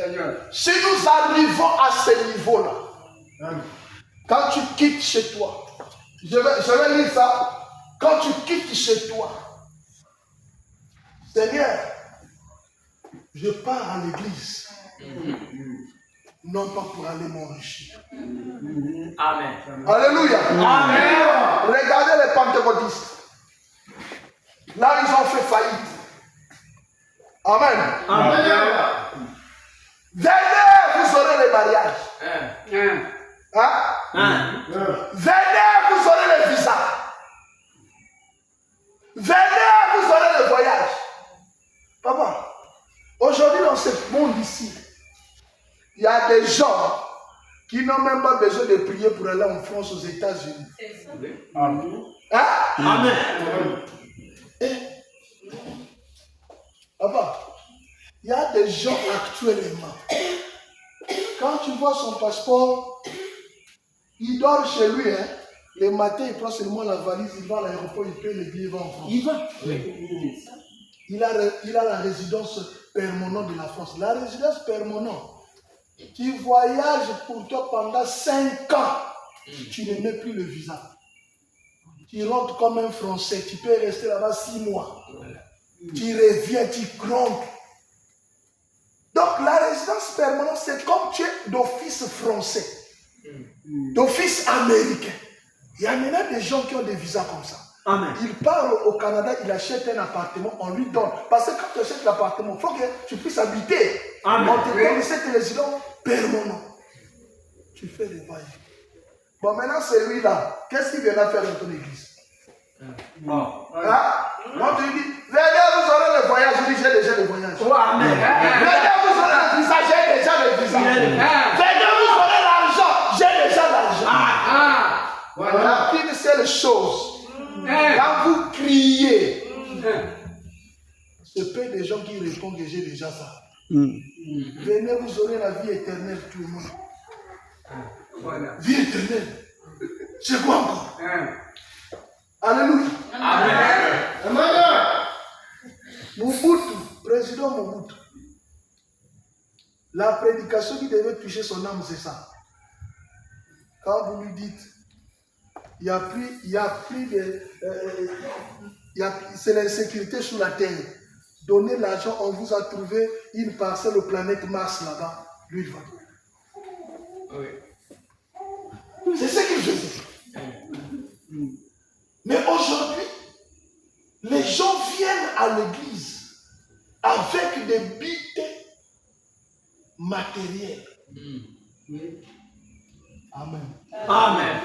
Seigneur. Si nous arrivons à ce niveau-là, quand tu quittes chez toi, je vais lire ça. Quand tu quittes chez toi, Seigneur, je pars à l'église, non pas pour aller m'enrichir. Amen. Alléluia. Amen. Regardez les pentecôtistes. Là, ils ont fait faillite. Amen. Amen. Venez, vous aurez les mariages. Hein? Venez, vous aurez les visas. Venez, vous aurez le voyage. Papa, aujourd'hui dans ce monde ici, il y a des gens qui n'ont même pas besoin de prier pour aller en France, aux États-Unis. Amen. Hein? Amen. Papa, il y a des gens actuellement, quand tu vois son passeport, il dort chez lui, hein. Le matin, il prend seulement la valise, il va à l'aéroport, il paye les billets, il va en France. Il va. Il a la résidence permanente de la France. La résidence permanente, tu voyages pour toi pendant 5 ans, tu ne mets plus le visa. Tu rentres comme un Français, tu peux rester là-bas 6 mois. Tu reviens, tu rentres. Donc la résidence permanente, c'est comme tu es d'office français, d'office américain. Il y a maintenant des gens qui ont des visas comme ça. Amen. Il part au Canada, il achète un appartement, on lui donne. Parce que quand tu achètes l'appartement, il faut que tu puisses habiter. Amen. On te donne cette résidence permanente. Tu fais des voyages. Bon, maintenant, celui-là, qu'est-ce qu'il viendra faire dans ton église? Hein? On te dit, venez, vous aurez le voyage. Je dis, j'ai déjà le voyage. Oh, amen. Venez, vous aurez le visa. J'ai déjà le visa. Venez, vous aurez l'argent. J'ai déjà l'argent. La pire seule chose, quand vous criez, c'est peu de gens qui répondent que j'ai déjà ça. Venez, vous aurez la vie éternelle, tout le monde. Voilà. Vie éternelle. C'est quoi encore? Alléluia. Amen. Mobutu, président Mobutu, la prédication qui devait toucher son âme, c'est ça. Quand vous lui dites, c'est l'insécurité sur la terre. Donnez l'argent, on vous a trouvé une parcelle au planète Mars là-bas. Lui, il va. Oui. C'est ce qu'il faisait. Mais aujourd'hui, les gens viennent à l'église avec des bites matérielles. Amen. Amen.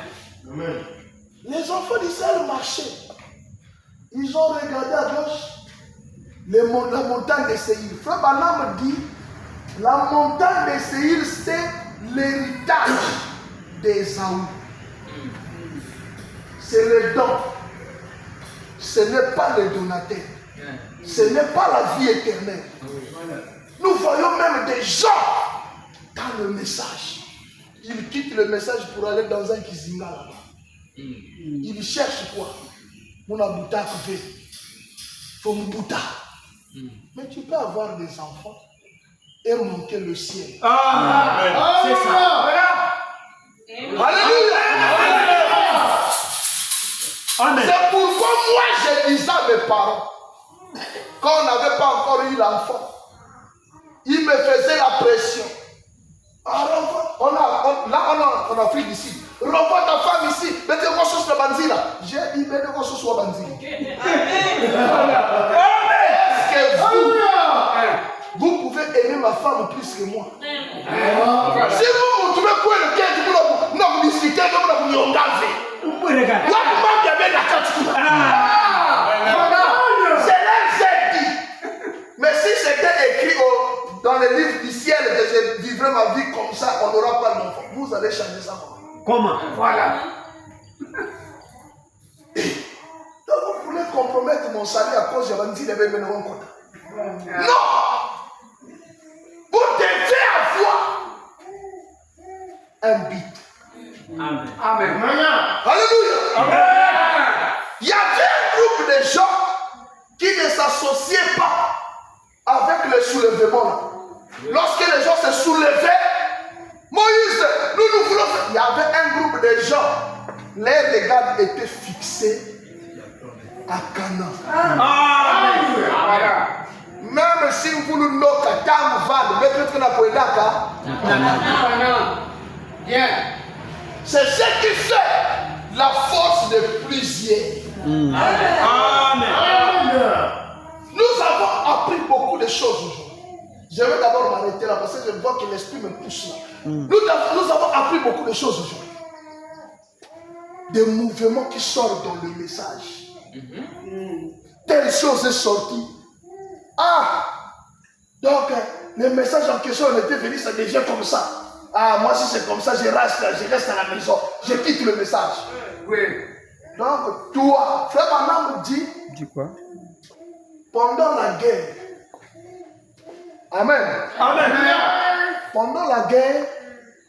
Les enfants d'Israël marchaient. Ils ont regardé à gauche la montagne de Séhir. Frère Balaam dit, la montagne de Séhir, c'est l'héritage d'Ésaü. C'est le don. Ce n'est pas le donateur. Ce n'est pas la vie éternelle. Nous voyons même des gens dans le message. Ils quittent le message pour aller dans un kizinga là-bas. Ils cherchent quoi? Mon abouta coupé. Faut me bouta. Mais tu peux avoir des enfants et monter le ciel. Amen. C'est ça. Alléluia. Amen. C'est pourquoi moi je disais à mes parents, quand on n'avait pas encore eu l'enfant, ils me faisaient la pression. Alors, on a pris d'ici. Renvoie ta femme ici. Mais tu es sur la banzila. J'ai dit, mais tu es sur la banzila. Est-ce que vous pouvez aimer ma femme plus que moi? Si vous trouvez quoi le cœur, vous discutez, vous vous engagez. C'est dit. Mais si c'était écrit dans les livres du ciel que je vivrai ma vie comme ça, on n'aura pas d'enfant. Vous allez changer ça. Comment? Voilà. Donc vous voulez compromettre mon salut à cause de Bandi de Béménéron Kota. Non! Vous devez avoir un but. Amen. Amen. Alléluia! Amen. Il y avait un groupe de gens qui ne s'associaient pas avec le soulèvement là. Lorsque les gens se soulevaient, Moïse, nous voulons faire. Il y avait un groupe de gens. Les regards étaient fixés à Canaan. Même si vous nous noquez, tant vade, mettez que vous c'est ce qui fait la force de plusieurs. Amen. Nous avons appris beaucoup de choses aujourd'hui. Je vais d'abord m'arrêter là parce que je vois que l'esprit me pousse là. Nous avons appris beaucoup de choses aujourd'hui. Des mouvements qui sortent dans le message. Telle chose est sortie. Donc le message en question on était venu, ça devient comme ça. Moi si c'est comme ça, je reste à la maison. Je quitte le message. Oui. Donc toi, frère Branham dit. Dis quoi? Pendant la guerre. Amen. Amen. Pendant la guerre,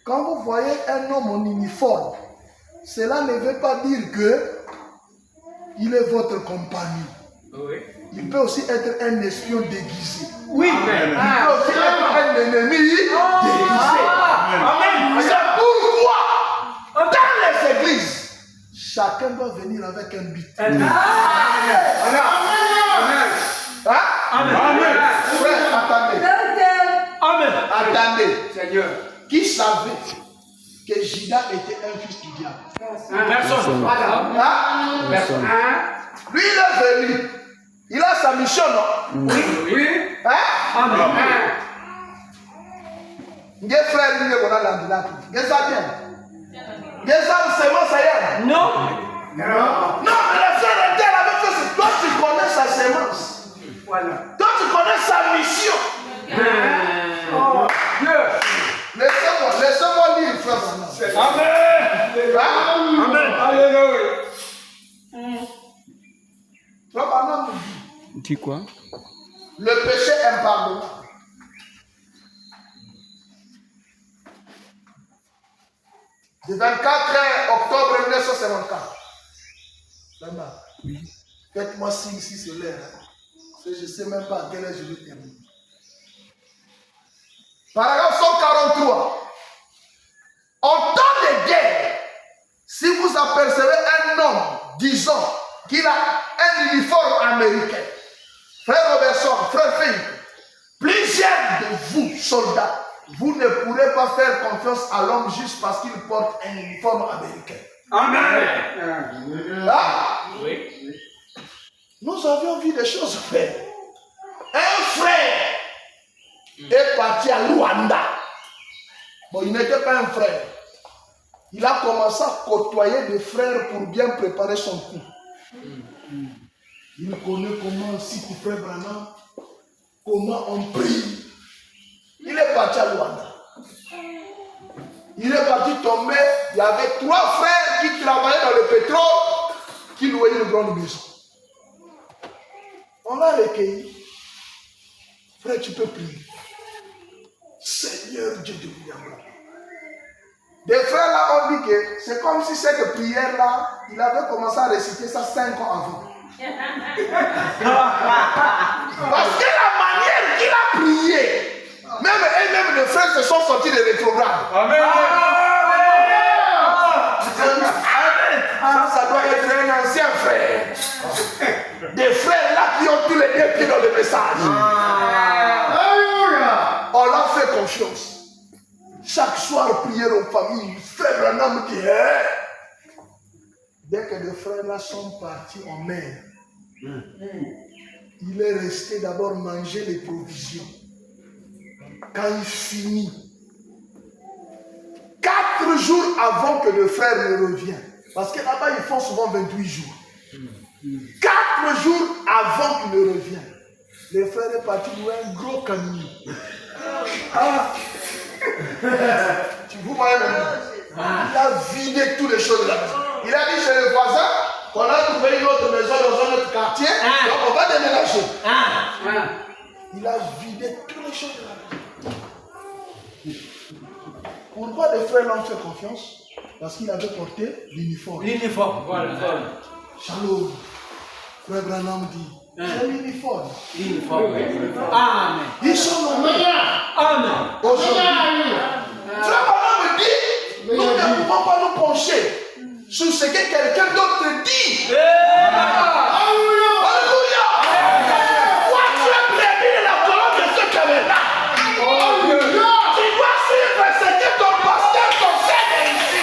quand vous voyez un homme en uniforme, cela ne veut pas dire que il est votre compagnon. Oui. Il peut aussi être un espion déguisé. Oui. Il peut aussi être un ennemi déguisé. Amen. C'est pourquoi, dans les églises, chacun doit venir avec un but. Amen. Amen. Frère, attendez. Amen. Attendez. Seigneur. Qui savait que Judas était un fils du diable? Personne. Personne. Lui, il est venu. Il a sa mission, non? Oui. Amen. Nge frère, il est bon à l'anglais. Nge ça bien. Nge ça, c'est moi, ça y est. Non. Non, mais le frère était la même chose. Toi, tu connais sa sémence. Voilà. Toi, tu connais sa mission. Dieu. Laissez-moi lire, frère. Amen. Amen. Alléluia. Frère Branham dit, Dis quoi? le péché impardonnable. Le 24 octobre 1954. Oui. Faites-moi signe si c'est l'heure. Parce que je ne sais même pas à quelle heure je vais terminer. Paragraphe 143. En temps de guerre, si vous apercevez un homme disant qu'il a un uniforme américain, frère Robertson, frère Philippe, plusieurs de vous, soldats, vous ne pourrez pas faire confiance à l'homme juste parce qu'il porte un uniforme américain. Amen. Oui. Nous avions vu des choses faire. Un frère est parti à Luanda. Bon, il n'était pas un frère. Il a commencé à côtoyer des frères pour bien préparer son coup. Il connaît comment citer frère Branham, comment on prie. Il est parti à Luanda. Il est parti tomber. Il y avait 3 frères qui travaillaient dans le pétrole, qui louaient une grande maison. On l'a recueilli. Frère, tu peux prier. Seigneur Dieu de William. Des frères là ont dit que c'est comme si cette prière-là, il avait commencé à réciter ça 5 ans avant. Parce que la manière qu'il a prié, même eux-mêmes les frères se sont sortis des rétrogrades. Amen. Ça doit être un ancien frère. Des frères là qui ont tous les 2 pieds dans le message. On leur fait confiance. Chaque soir, prière aux familles. Frère Branham dit, dès que les frères là sont partis en mer, il est resté d'abord manger les provisions. Quand il finit, 4 jours avant que le frère ne revienne, parce que là-bas ils font souvent 28 jours. 4 jours avant qu'il ne revienne, le frère est parti louer un gros camion. Vous voyez maintenant, il a vidé toutes les choses de la maison. Il a dit chez le voisin qu'on a trouvé une autre maison dans un autre quartier, donc on va déménager. Il a vidé toutes les choses de la maison. Pourquoi les frères l'ont fait confiance? Parce qu'il avait porté l'uniforme. L'uniforme. Voilà. Shalom. Frère Branham dit, c'est l'uniforme. L'uniforme. Amen. Ils sont nommés. Amen. Aujourd'hui. Frère Branham me dit, nous ne pouvons pas nous pencher sur ce que quelqu'un d'autre dit. Alléluia. Toi, tu es prévu de la parole de ce caméra. Tu dois suivre ce que ton pasteur t'enseigne ici.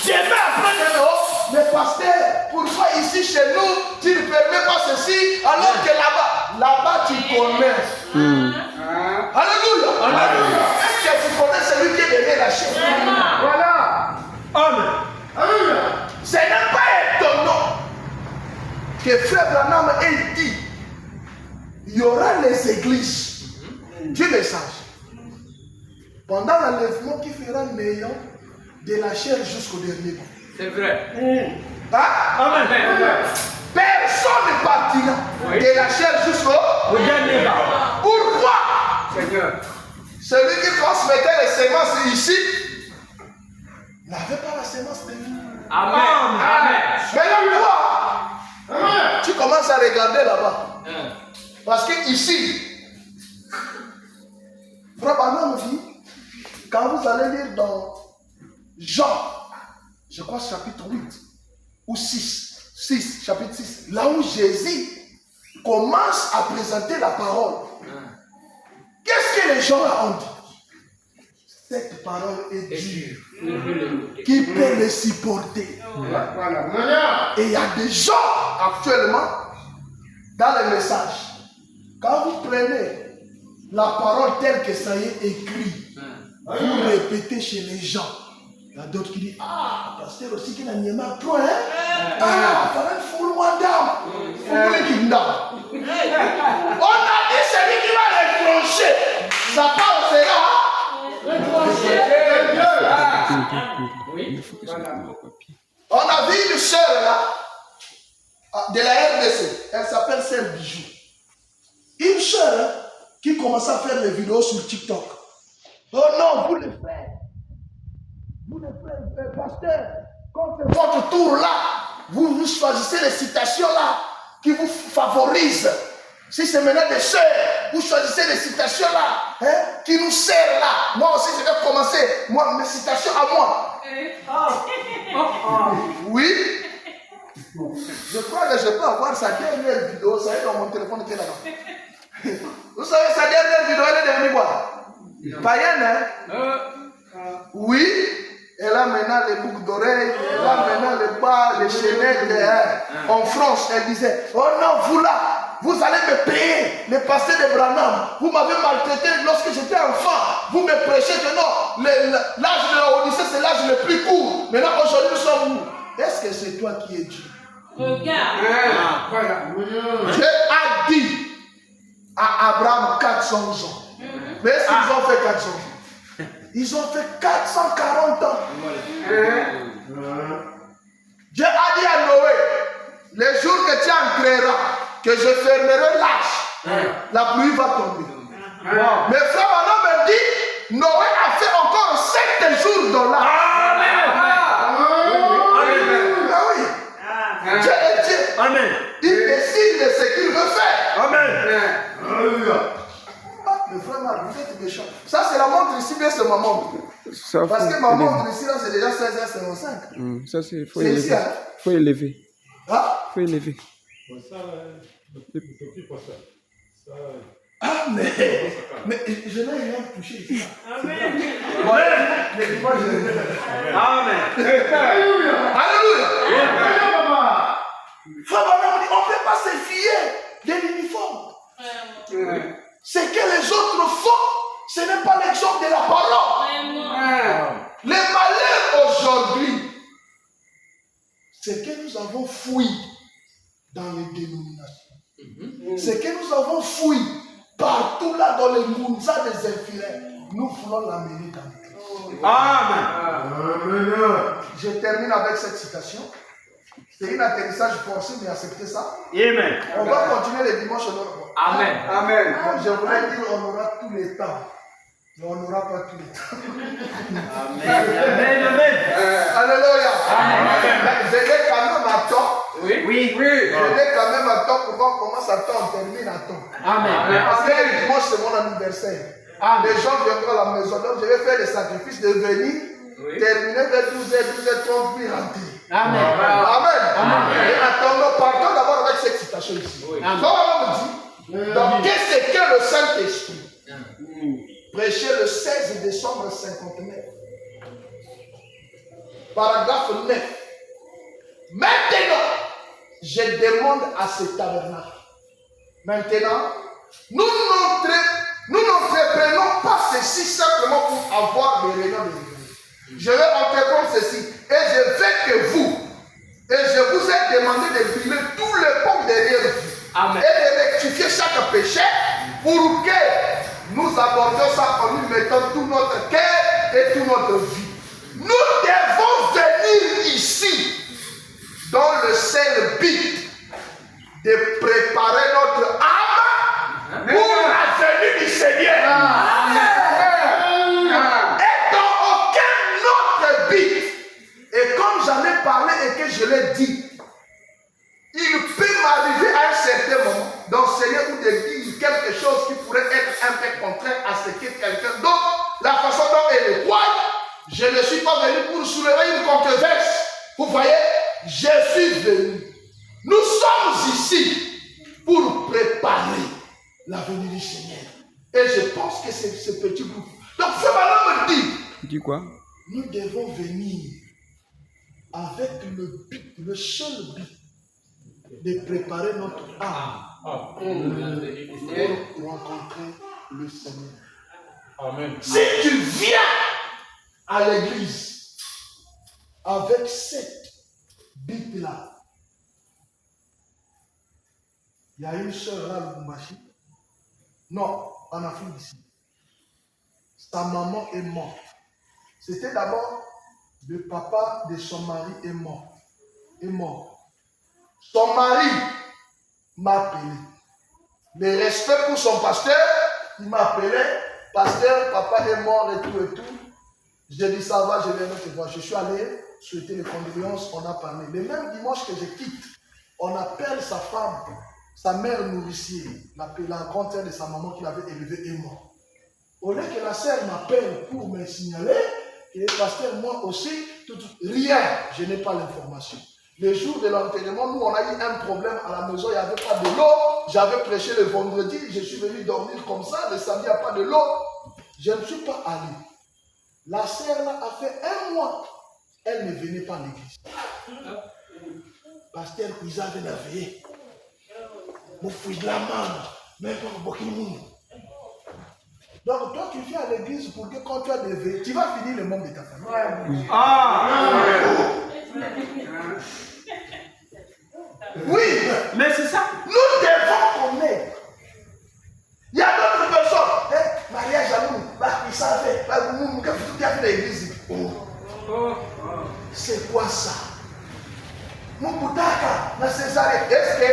Demain après mais pasteur, pourquoi ici chez nous, tu ne permets pas ceci, alors que là-bas tu connais. Alléluia. Est-ce que tu connais celui qui est derrière la chaise? Voilà. Amen. Alléluia. Ce n'est pas étonnant que Frère Branham ait dit, il y aura les églises du message pendant l'enlèvement qui fera néant de la chair jusqu'au dernier mot. C'est vrai. Amen. Personne ne partira de la chair jusqu'au dernier mot. Pourquoi? Seigneur. Celui qui transmettait les semences ici n'avait pas la semence de vie. Amen. Maintenant, toi, tu commences à regarder là-bas. Parce que ici, Frère Branham dit, quand vous allez lire dans Jean, je crois chapitre 8 ou 6, chapitre 6, là où Jésus commence à présenter la parole. Qu'est-ce que les gens ont dit? Cette parole est dure. Qui peut les supporter? Et il y a des gens actuellement dans les messages. Quand vous prenez la parole telle que ça y est écrit, vous répétez chez les gens. Il y a d'autres qui disent, pasteur aussi qui n'a n'y pas trop, hein? Fallait foule-moi d'âme. On a dit celui qui va déclencher. Sa parole sera. On a vu une sœur là, de la RDC. Elle s'appelle Sœur Bijou. Une sœur qui commençait à faire des vidéos sur TikTok. Oh non, vous le faites. Vous le faites, pasteur. Quand c'est votre tour là, vous choisissez les citations là qui vous favorisent. Si c'est maintenant des sœurs, vous choisissez les citations là qui nous servent là. Moi aussi, je vais commencer. Moi, mes citations à moi. Oui. Je crois que je peux avoir sa dernière vidéo. Ça est dans mon téléphone qui est là-bas. Vous savez, sa dernière vidéo, elle est devenue quoi? Païenne, hein? Oui. Elle a maintenant les boucles d'oreilles, elle a maintenant les bas, les chaînettes. En France, elle disait, oh non, vous là, vous allez me payer, les pasteur de Branham. Vous m'avez maltraité lorsque j'étais enfant. Vous me prêchez que non, l'âge de la Odyssée, c'est l'âge le plus court. Maintenant, aujourd'hui, nous sommes où? Est-ce que c'est toi qui es Dieu? Regarde. Dieu a dit à Abraham 400 ans. Mais est-ce qu'ils ont fait 400 ans? Ils ont fait 440 ans. Dieu a dit à Noé, les jours que tu entreras, que je fermerai l'arche, la pluie va tomber. Mais frère Branham me dit, Noé a fait encore 7 jours dans l'arche. Dieu est Dieu. Amen. Il décide de ce qu'il veut faire. Amen. Mais frère, vous êtes méchant. Ça, c'est la montre ici, mais c'est ma montre. Parce que ma montre ici, là, c'est déjà 16h55. Ça, c'est faut C'est élever. ici, hein? Faut élever. Faut élever. Mais je n'ai rien touché ici. Amen. Amen. Alléluia. Frère Branham dit, on ne peut pas se fier de l'uniforme. Ce que les autres font, ce n'est pas l'exemple de la parole. Les malheurs aujourd'hui, c'est que nous avons fouillé dans les dénominations. C'est que nous avons fouillé partout là dans les mounzas des infidèles. Nous voulons l'amener dans l'église. Amen. Je termine avec cette citation. C'est un atterrissage forcé, mais acceptez ça. Amen. On va continuer les dimanches. Amen. Je voulais dire on aura tous les temps. Mais on n'aura pas tous les temps. Amen. Amen. Alléluia. Je vais quand même à temps. Oui. Oui. Je l'ai quand même à temps pour qu'on commence à temps, on termine à temps. Amen. Parce que le dimanche, c'est mon anniversaire. Amen. Les gens viendront à la maison, donc je vais faire le sacrifice de venir, terminer vers 12h, 12h30, puis rentrer. Amen. Amen. Et attendons, partons d'abord avec cette citation ici. Oui. Donc, on me dit, donc qu'est-ce que le Saint-Esprit? Prêché le 16 décembre 59. Paragraphe 9. Maintenant, je demande à ce tabernacle. Maintenant, nous n'entreprenons pas ceci simplement pour avoir des réunions de l'église. Je vais entreprendre ceci. Et je veux que vous, et je vous ai demandé de brûler tout le pommes derrière vous. Amen. Et de rectifier chaque péché pour que nous abordions ça en nous mettant tout notre cœur et toute notre vie. Nous devons venir ici dans le seul but de préparer notre âme pour la venue du Seigneur. Et dans aucun autre but. Et comme j'en ai parlé et que je l'ai dit, il peut m'arriver à un certain moment d'enseigner ou de dire quelque chose qui pourrait être un peu contraire à ce que quelqu'un d'autre, la façon dont elle le croit. Je ne suis pas venu pour soulever une controverse. Vous voyez, je suis venu. Nous sommes ici pour préparer la venue du Seigneur. Et je pense que c'est ce petit groupe. Donc, ce malin me dit. Dis quoi? Nous devons venir avec le but, le seul but, de préparer notre âme pour rencontrer le Seigneur. Amen. Si tu viens à l'église avec cette but-là, il y a une sœur à Lubumbashi, non, en Afrique d'ici. Sa maman est morte. C'était d'abord le papa de son mari est mort. Son mari m'a appelé. Le respect pour son pasteur, il m'a appelé. Pasteur, papa est mort et tout et tout. J'ai dit ça va, je viens te voir. Je suis allé souhaiter les condoléances, on a parlé. Le même dimanche que je quitte, on appelle sa femme, sa mère nourricière, la grande sœur de sa maman qui l'avait élevée est morte. Au lieu que la sœur m'appelle pour me signaler, et le pasteur, moi aussi, rien, je n'ai pas l'information. Le jour de l'enterrement, nous, on a eu un problème à la maison, il n'y avait pas de l'eau. J'avais prêché le vendredi, je suis venu dormir comme ça, le samedi, il n'y a pas de l'eau. Je ne suis pas allé. La sœur là a fait un mois, elle ne venait pas à l'église. Pasteur, ils avaient la veillée. Mon fils de la main, mais pas beaucoup de monde. Donc, toi, tu viens à l'église pour que quand tu as des veillées, tu vas finir le monde de ta famille. Oui, mais c'est ça. Nous devons connaître. Il y a d'autres personnes. Mariage à nous, ils savent, qui a fait l'église. C'est quoi ça? Moukoutaka, la Césarée. Est-ce que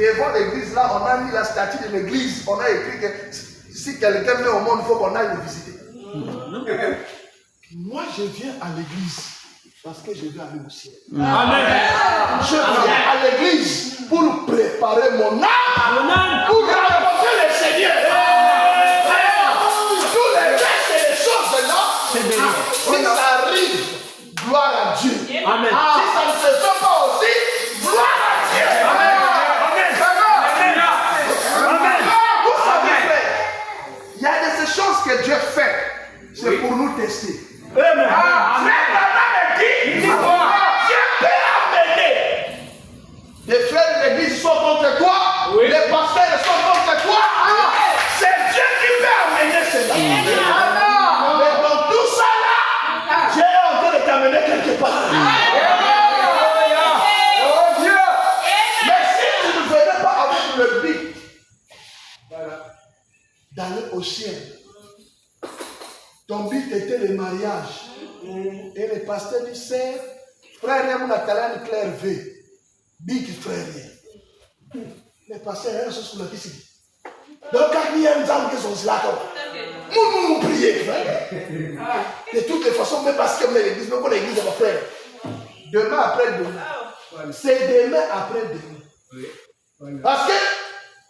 devant l'église là, on a mis la statue de l'église, on a écrit que si quelqu'un met au monde, il faut qu'on aille le visiter. Moi, je viens à l'église parce que je vais aller au ciel. Amen. Je viens à l'église pour préparer mon âme pour rencontrer le Seigneur. Tous les restes et les choses là, si ça arrive, gloire à Dieu. Amen. Si ça ne se fait pas aussi, gloire à Dieu. Vous savez, frère, il y a de ces choses que Dieu fait, c'est pour nous tester. Frère Bernard me dit, Dieu peut amener. Les frères de l'église sont contre toi, les pasteurs sont contre toi. C'est Dieu qui peut amener cela. Mais dans tout ça là, Dieu est en train de t'amener quelque part. Mais si tu ne venais pas avec le but d'aller au ciel, ton but était le mariage. Et le pasteur dit, c'est frère, mon atalane clair V. Big frère. Le pasteur est sur la piscine. Donc, quand il y a un homme qui sont là, nous prions, frère. De toutes les façons, même parce que l'église, même pour l'église, mon frère. Demain après demain, C'est demain après demain. Parce que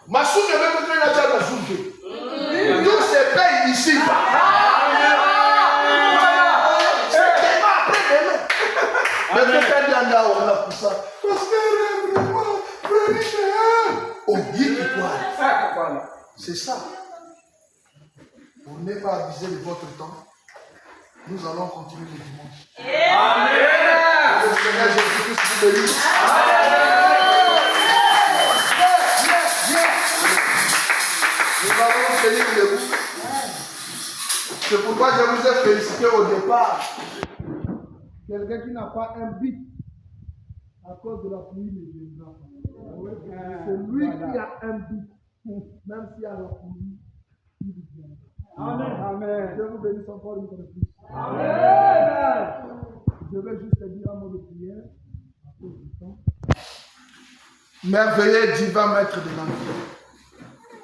ma soeur ne veut pas la faire la journée. Tout se paye ici. C'est demain après demain. Mais quelqu'un dit là, on a pour ça. Parce que vraiment, oh, c'est ça. Pour ne pas abuser de votre temps, nous allons continuer le dimanche. Amen. Le Seigneur Jésus-Christ vous bénisse. Nous allons tenir debout. C'est pourquoi je vous ai félicité au départ. Quelqu'un qui n'a pas un but à cause de la pluie ne viendra pas. C'est lui qui a un but. Même s'il y a la pluie, il viendra. Amen. Amen. Je vous bénisse encore une fois de plus. Amen. Je vais juste dire un mot de prière à cause du temps. Merveilleux divin maître de l'enfer.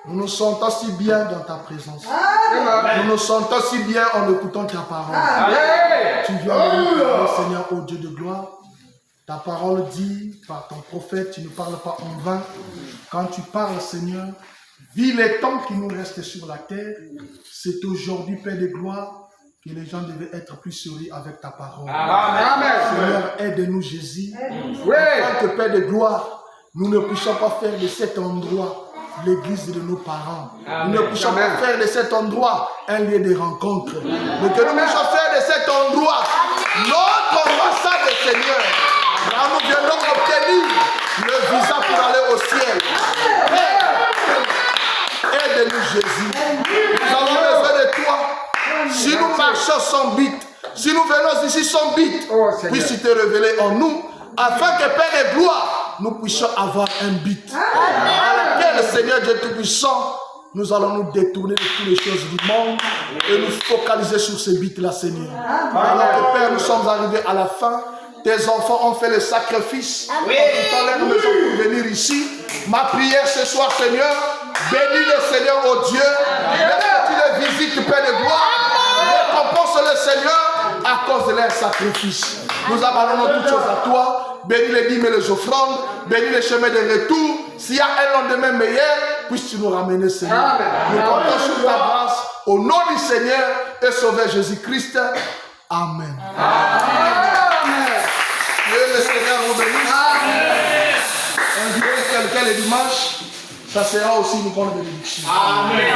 Nous nous sentons si bien dans ta présence. Amen. Nous nous sentons si bien en écoutant ta parole. Amen. Tu viens de nous parler, Seigneur, ô Dieu de gloire. Ta parole dit par ton prophète, tu ne parles pas en vain. Quand tu parles, Seigneur, vis les temps qui nous restent sur la terre. C'est aujourd'hui, Père de gloire, que les gens devaient être plus sérieux avec ta parole. Amen. Seigneur, aide-nous, Jésus. Afin que, Père de gloire, nous ne puissions pas faire de cet endroit l'église de nos parents. Amen. Nous ne puissions pas faire de cet endroit un lieu de rencontre. Mais que nous puissions faire de cet endroit notre ambassade, Seigneur. Là, nous viendrons obtenir le visa pour aller au ciel. Aide-nous, Jésus. Nous avons besoin de toi. Si nous marchons sans but, si nous venons ici sans but, puisses-tu te révéler en nous, afin que, Père de gloire, nous puissions avoir un but. À laquelle, Seigneur Dieu Tout-Puissant, nous allons nous détourner de toutes les choses du monde et nous focaliser sur ce but-là, Seigneur. Alors que, Père, nous sommes arrivés à la fin. Tes enfants ont fait le sacrifice en quittant leur maison pour venir ici. Ma prière ce soir, Seigneur, bénis le Seigneur, oh Dieu. Laisse que tu les visites, Père de gloire. Récompense le Seigneur à cause de leur sacrifice. Nous abandonnons toutes choses à toi. Bénis les dîmes et les offrandes. Bénis les chemins de retour. S'il y a un lendemain meilleur, puisses-tu nous ramener, Seigneur. Nous comptons sur ta grâce. Au nom du Seigneur et Sauveur Jésus-Christ. Amen. Que le Seigneur vous bénisse. Invitez quelqu'un le dimanche. Ça sera aussi une grande bénédiction. Amen.